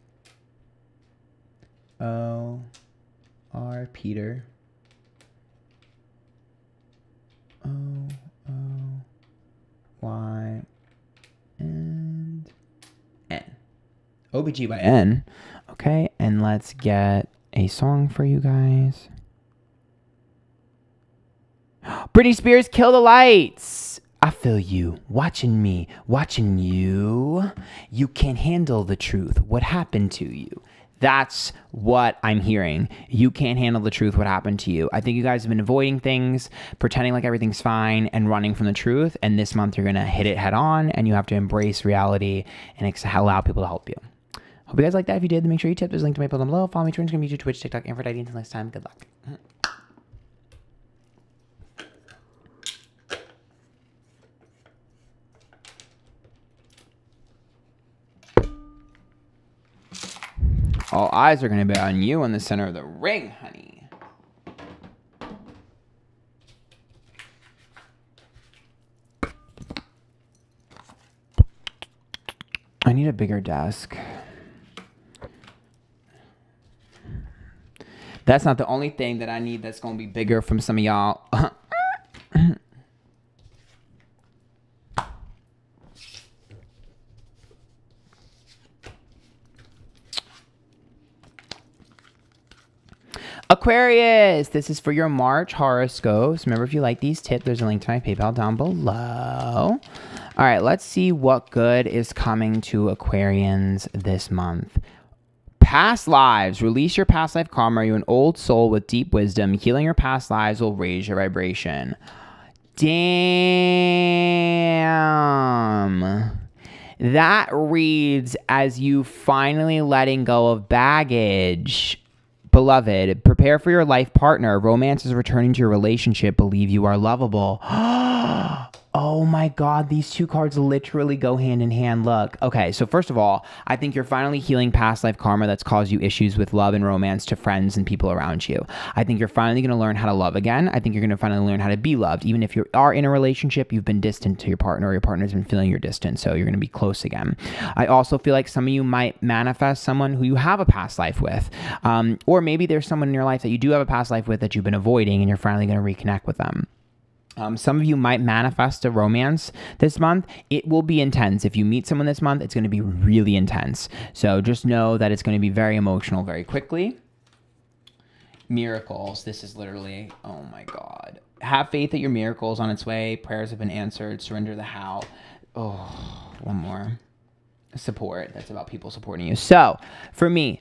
O-R, Peter. O-O-Y and N. OBGYN. Okay, and let's get a song for you guys. Britney Spears, Kill the Lights. I feel you, watching me, watching you. You can't handle the truth. What happened to you? That's what I'm hearing. You can't handle the truth. What happened to you? I think you guys have been avoiding things, pretending like everything's fine, and running from the truth. And this month, you're going to hit it head on, and you have to embrace reality and allow people to help you. Hope you guys like that. If you did, then make sure you tip. There's a link to my post down below. Follow me on Instagram, YouTube, Twitch, TikTok, Antphrodite. Until next time, good luck. All eyes are going to be on you in the center of the ring, honey. I need a bigger desk. That's not the only thing that I need that's going to be bigger from some of y'all. Aquarius, this is for your March horoscopes. Remember, if you like these tips, there's a link to my PayPal down below. All right, let's see what good is coming to Aquarians this month. Past lives. Release your past life karma. You're an old soul with deep wisdom. Healing your past lives will raise your vibration. Damn. That reads as you finally letting go of baggage. Beloved, prepare for your life partner. Romance is returning to your relationship. Believe you are lovable. Oh my God, these two cards literally go hand in hand. Look. Okay, so first of all, I think you're finally healing past life karma that's caused you issues with love and romance to friends and people around you. I think you're finally going to learn how to love again. I think you're going to finally learn how to be loved. Even if you are in a relationship, you've been distant to your partner, or your partner's been feeling your distance, so you're going to be close again. I also feel like some of you might manifest someone who you have a past life with. Or maybe there's someone in your life that you do have a past life with that you've been avoiding, and you're finally going to reconnect with them. Some of you might manifest a romance this month. It will be intense. If you meet someone this month, it's going to be really intense. So just know that it's going to be very emotional very quickly. Miracles. This is literally, oh my God. Have faith that your miracle is on its way. Prayers have been answered. Surrender the how. Oh, one more. Support. That's about people supporting you. So for me,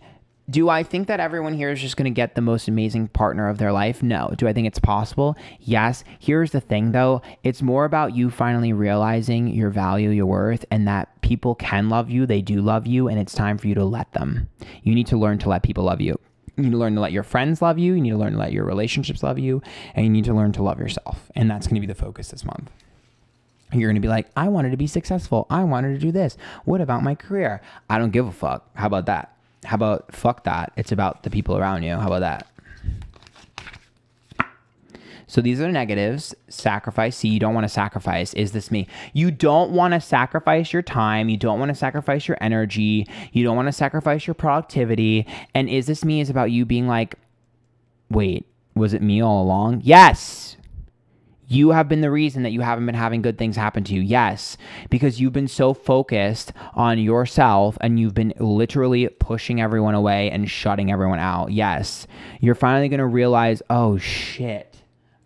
do I think that everyone here is just going to get the most amazing partner of their life? No. Do I think it's possible? Yes. Here's the thing, though. It's more about you finally realizing your value, your worth, and that people can love you. They do love you, and it's time for you to let them. You need to learn to let people love you. You need to learn to let your friends love you. You need to learn to let your relationships love you, and you need to learn to love yourself. And that's going to be the focus this month. You're going to be like, I wanted to be successful. I wanted to do this. What about my career? I don't give a fuck. How about that? How about fuck that? It's about the people around you. How about that? So these are the negatives. Sacrifice. See, you don't want to sacrifice. Is this me? You don't want to sacrifice your time. You don't want to sacrifice your energy. You don't want to sacrifice your productivity. And is this me is about you being like, wait, was it me all along? Yes. You have been the reason that you haven't been having good things happen to you. Yes, because you've been so focused on yourself and you've been literally pushing everyone away and shutting everyone out. Yes, you're finally going to realize, oh shit,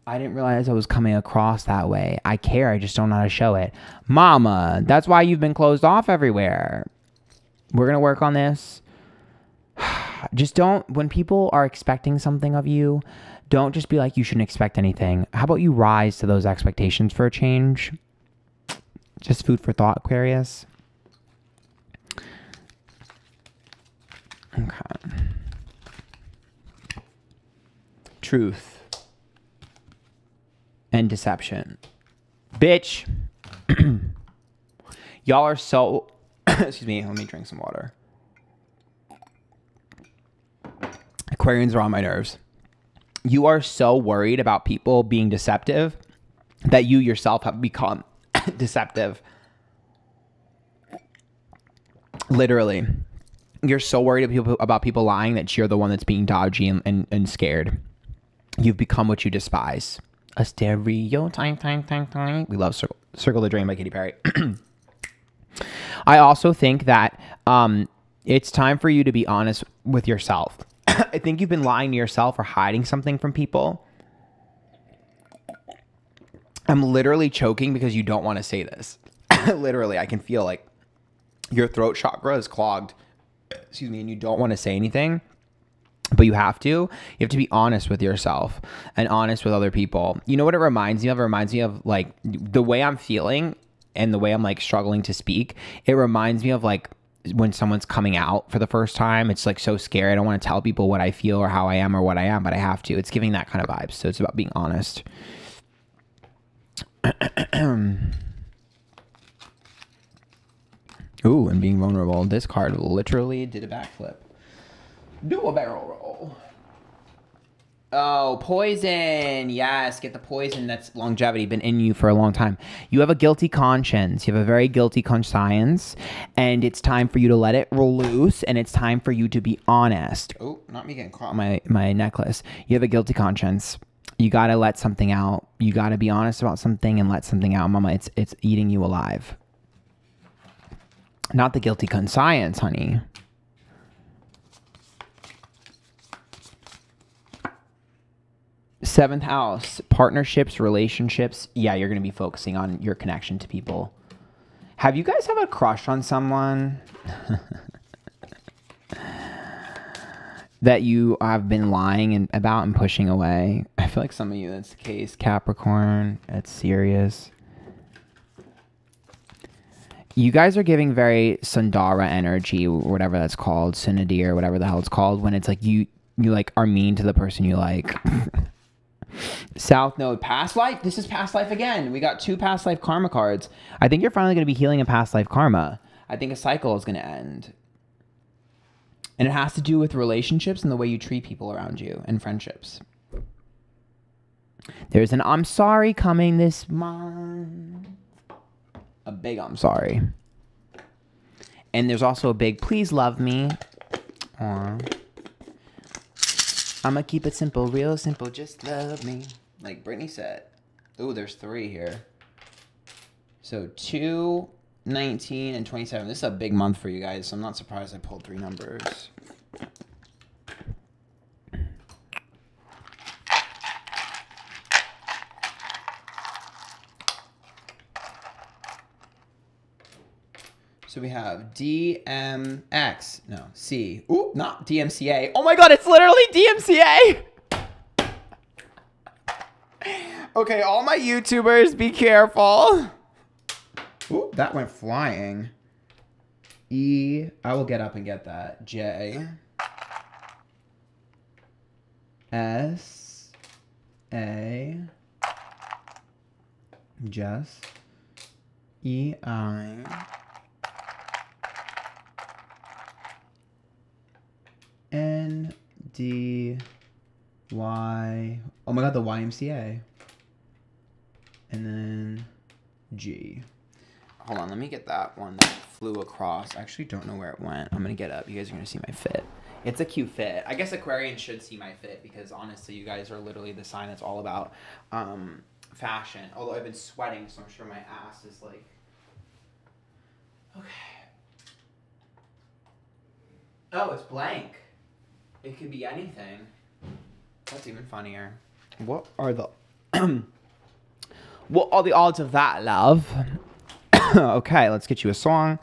I didn't realize I was coming across that way. I care. I just don't know how to show it. Mama, that's why you've been closed off everywhere. We're going to work on this. Just don't, when people are expecting something of you, don't just be like, you shouldn't expect anything. How about you rise to those expectations for a change? Just food for thought, Aquarius. Okay. Truth and deception. Bitch. Y'all are so... Excuse me, let me drink some water. Aquarians are on my nerves. You are so worried about people being deceptive that you yourself have become deceptive. Literally. You're so worried about people lying that you're the one that's being dodgy and scared. You've become what you despise. A stereotype. We love Circle the Drain by Katy Perry. I also think that it's time for you to be honest with yourself. I think you've been lying to yourself or hiding something from people. I'm literally choking because you don't want to say this. Literally, I can feel like your throat chakra is clogged. Excuse me, and you don't want to say anything. But you have to. You have to be honest with yourself and honest with other people. You know what it reminds me of? It reminds me of like the way I'm feeling and the way I'm like struggling to speak. It reminds me of like when someone's coming out for the first time. It's like so scary. I don't want to tell people what I feel or how I am or what I am, but I have to. It's giving that kind of vibe. So it's about being honest. Ooh, and being vulnerable. This card literally did a backflip. Do a barrel roll. Oh, poison. Yes, get the poison. That's longevity, been in you for a long time. You have a guilty conscience. You have a very guilty conscience, and it's time for you to let it roll loose, and it's time for you to be honest. Oh, not me getting caught on my necklace. You have a guilty conscience. You got to let something out. You got to be honest about something and let something out. Mama, it's eating you alive. Not the guilty conscience, honey. Seventh house, partnerships, relationships. Yeah, you're going to be focusing on your connection to people. Have you guys have a crush on someone that you have been lying about and pushing away? I feel like some of you, that's the case. Capricorn, it's serious. You guys are giving very Sundara energy, whatever that's called, Synadir, whatever the hell it's called, when it's like you like are mean to the person you like. South Node, past life. This is past life again. We got 2 past life karma cards. I think you're finally going to be healing a past life karma. I think a cycle is going to end. And it has to do with relationships and the way you treat people around you and friendships. There's an I'm sorry coming this month. A big I'm sorry. And there's also a big please love me. Aww. I'm gonna keep it simple, real simple, just love me. Like Brittany said. Ooh, there's 3 here. So 2, 19, and 27. This is a big month for you guys, so I'm not surprised I pulled 3 numbers. So we have DMX. No, C. Ooh, not DMCA. Oh my god, it's literally DMCA! Okay, all my YouTubers, be careful. Ooh, that went flying. E. I will get up and get that. J. S. A. Jess. E. I. N, D, Y. Oh my god, the YMCA. And then G. Hold on, let me get that one that flew across. I actually don't know where it went. I'm gonna get up. You guys are gonna see my fit. It's a cute fit. I guess Aquarians should see my fit because honestly, you guys are literally the sign that's all about fashion. Although I've been sweating, so I'm sure my ass is like... Okay. Oh, it's blank. It could be anything. That's even funnier. What are the Well, all the odds of that, love. Okay, let's get you a song.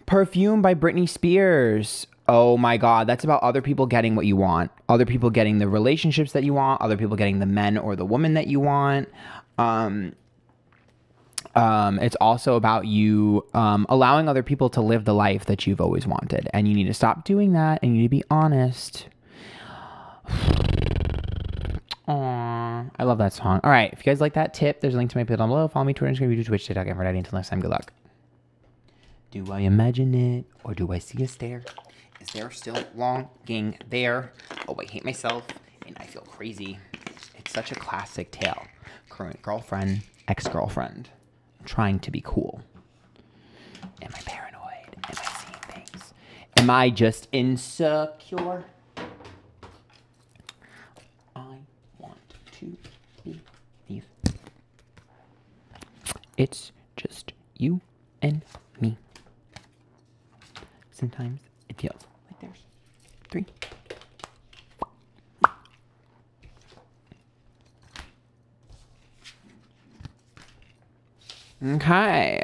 Perfume by Britney Spears. Oh my God, that's about other people getting what you want. Other people getting the relationships that you want. Other people getting the men or the woman that you want. It's also about you allowing other people to live the life that you've always wanted. And you need to stop doing that, and you need to be honest. Aww, I love that song. All right, if you guys like that tip, there's a link to my page down below. Follow me, Twitter, Instagram, YouTube, Twitch, TikTok, Antphrodite. Until next time, good luck. Do I imagine it, or do I see a stare? Is there still longing there? Oh, I hate myself, and I feel crazy. It's such a classic tale. Current girlfriend, ex-girlfriend. I'm trying to be cool. Am I paranoid? Am I seeing things? Am I just insecure? I want to believe. It's just you and me. Sometimes it feels like there's 3. Okay.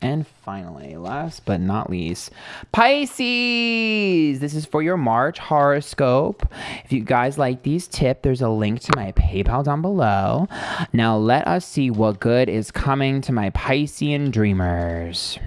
And finally, last but not least, Pisces. This is for your March horoscope. If you guys like these tips, there's a link to my PayPal down below. Now let us see what good is coming to my Piscean dreamers.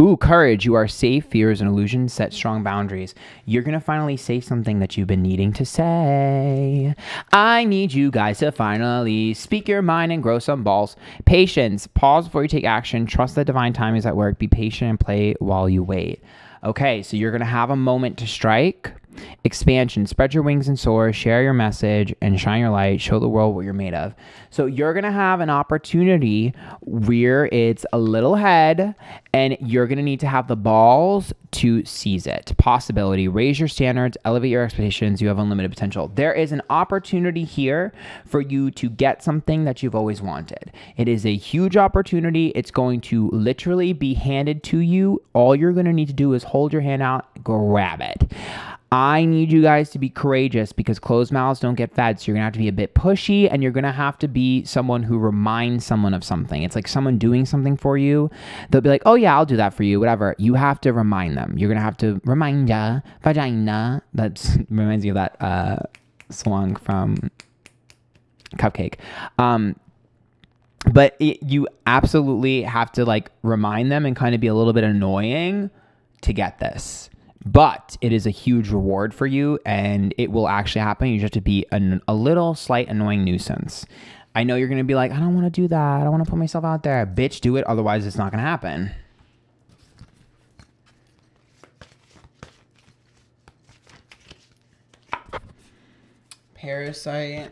Ooh, courage. You are safe. Fear is an illusion. Set strong boundaries. You're going to finally say something that you've been needing to say. I need you guys to finally speak your mind and grow some balls. Patience. Pause before you take action. Trust that divine time is at work. Be patient and play while you wait. Okay, so you're going to have a moment to strike. Expansion. Spread your wings and soar. Share your message and shine your light. Show the world what you're made of. So you're going to have an opportunity where it's a little head, and you're going to need to have the balls to seize it. Possibility. Raise your standards. Elevate your expectations. You have unlimited potential. There is an opportunity here for you to get something that you've always wanted. It is a huge opportunity. It's going to literally be handed to you. All you're going to need to do is hold your hand out, grab it. I need you guys to be courageous because closed mouths don't get fed. So you're going to have to be a bit pushy, and you're going to have to be someone who reminds someone of something. It's like someone doing something for you. They'll be like, oh yeah, I'll do that for you, whatever. You have to remind them. You're going to have to remind ya, vagina. That reminds me of that song from Cupcake. But you absolutely have to like remind them and kind of be a little bit annoying to get this. But it is a huge reward for you, and it will actually happen. You just have to be a little slight annoying nuisance. I know you're going to be like, I don't want to do that. I don't want to put myself out there. Bitch, do it. Otherwise, it's not going to happen. Parasite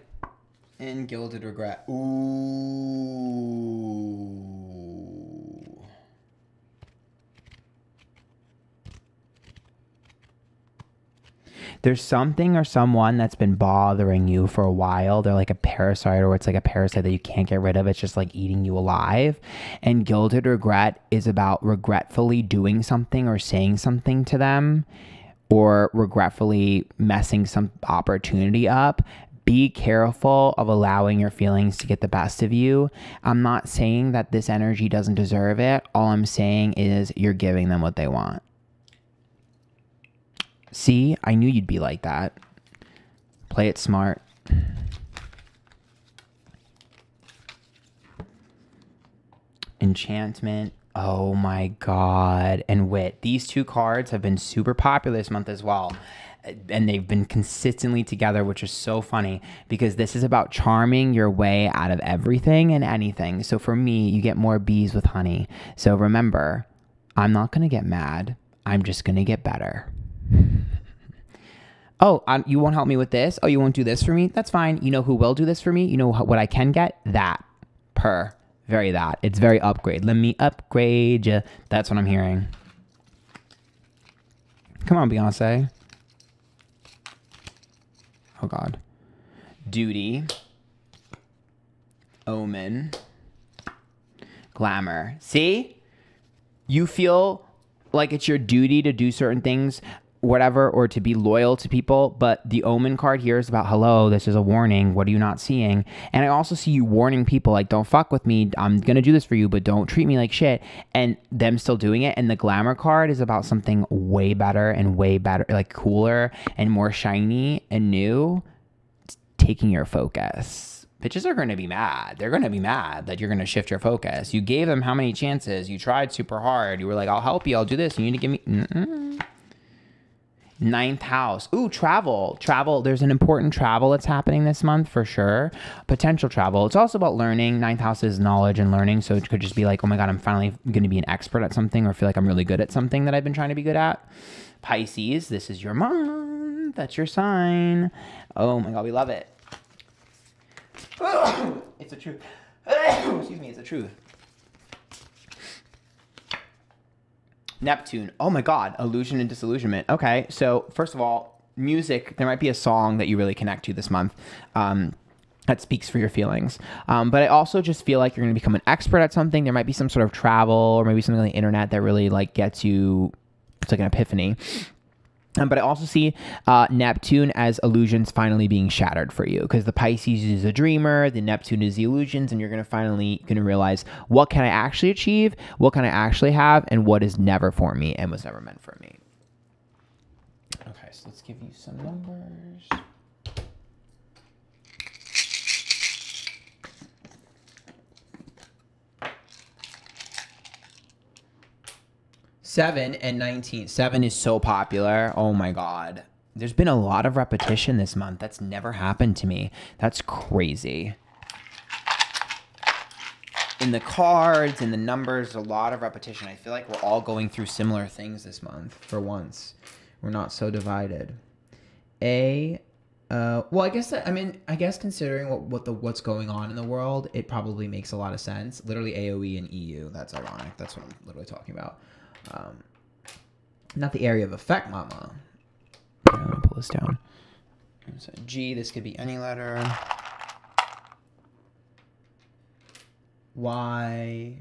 and Gilded Regret. Ooh. There's something or someone that's been bothering you for a while. They're like a parasite, or it's like a parasite that you can't get rid of. It's just like eating you alive. And Gilded Regret is about regretfully doing something or saying something to them, or regretfully messing some opportunity up. Be careful of allowing your feelings to get the best of you. I'm not saying that this energy doesn't deserve it. All I'm saying is you're giving them what they want. See, I knew you'd be like that. Play it smart. Enchantment. Oh my God. And Wit. These two cards have been super popular this month as well. And they've been consistently together, which is so funny because this is about charming your way out of everything and anything. So for me, you get more bees with honey. So remember, I'm not going to get mad. I'm just going to get better. Oh, you won't help me with this? Oh, you won't do this for me? That's fine. You know who will do this for me? You know what I can get? That. Very that. It's very upgrade. Let me upgrade you. That's what I'm hearing. Come on, Beyonce. Oh, God. Duty. Omen. Glamour. See? You feel like it's your duty to do certain things, whatever, or to be loyal to people. But the Omen card here is about, hello, this is a warning. What are you not seeing? And I also see you warning people like, don't fuck with me. I'm going to do this for you, but don't treat me like shit. And them still doing it. And the Glamour card is about something way better, like cooler and more shiny and new. It's taking your focus. Bitches are going to be mad. They're going to be mad that you're going to shift your focus. You gave them how many chances? You tried super hard. You were like, I'll help you. I'll do this. You need to give me... Ninth house. Ooh, travel. There's an important travel that's happening this month for sure. Potential travel. It's also about learning. Ninth house is knowledge and learning. So it could just be like, oh my God, I'm finally going to be an expert at something, or feel like I'm really good at something that I've been trying to be good at. Pisces, this is your month. That's your sign. Oh my God, we love it. It's the truth. Excuse me, it's the truth. Neptune. Oh my God. Illusion and disillusionment. Okay. So first of all, music, there might be a song that you really connect to this month that speaks for your feelings. But I also just feel like you're going to become an expert at something. There might be some sort of travel or maybe something on the internet that really like gets you, it's like an epiphany. But I also see Neptune as illusions finally being shattered for you, because the Pisces is a dreamer, the Neptune is the illusions, and you're going to finally realize, what can I actually achieve, what can I actually have, and what is never for me and was never meant for me. Okay, so let's give you some numbers. Seven and 19. 7 is so popular. Oh my God. There's been a lot of repetition this month. That's never happened to me. That's crazy. In the cards, in the numbers, a lot of repetition. I feel like we're all going through similar things this month for once. We're not so divided. Well, I guess considering what's going on in the world, it probably makes a lot of sense. Literally AOE and EU. That's ironic. That's what I'm literally talking about. Not the area of effect, mama. Okay, I'm gonna pull this down. So G, this could be any letter. Y,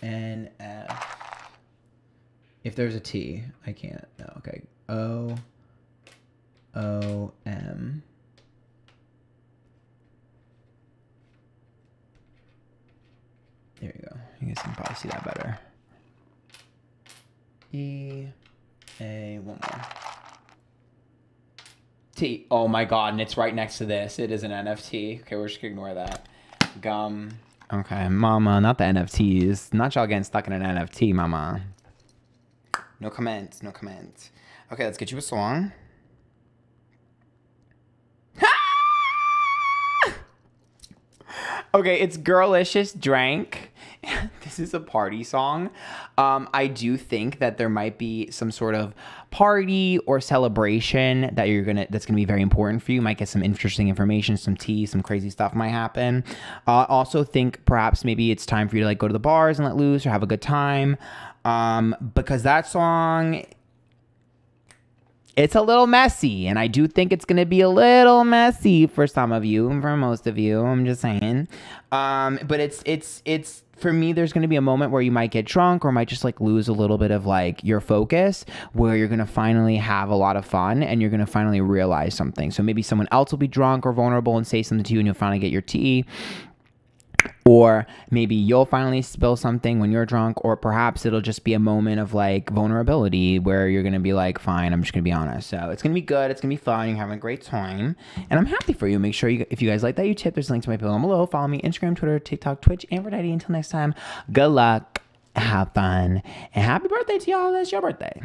N, F. If there's a T, I can't. No, okay. O, O, M. There you go. You guys can probably see that better. E, A, one more. T. Oh my God, and it's right next to this. It is an NFT. Okay, we're just gonna ignore that. Gum. Okay, mama, not the NFTs. Not y'all getting stuck in an NFT, mama. No comments, no comments. Okay, let's get you a song. Okay, it's Girlicious Drank. This is a party song. I do think that there might be some sort of party or celebration that that's gonna be very important for you. You might get some interesting information, some tea, some crazy stuff might happen. Also think perhaps maybe it's time for you to like go to the bars and let loose or have a good time. Because that song, it's a little messy, and I do think it's going to be a little messy for some of you and for most of you. I'm just saying. But it's for me, there's going to be a moment where you might get drunk or might just like lose a little bit of like your focus, where you're going to finally have a lot of fun and you're going to finally realize something. So maybe someone else will be drunk or vulnerable and say something to you and you'll finally get your tea. Or maybe you'll finally spill something when you're drunk, or perhaps it'll just be a moment of like vulnerability where you're going to be like, fine, I'm just going to be honest. So it's going to be good. It's going to be fun. You're having a great time. And I'm happy for you. Make sure if you guys like that, you tip. There's a link to my pillow below. Follow me, Instagram, Twitter, TikTok, Twitch, Antphrodite. Until next time, good luck, have fun, and happy birthday to y'all. It's your birthday.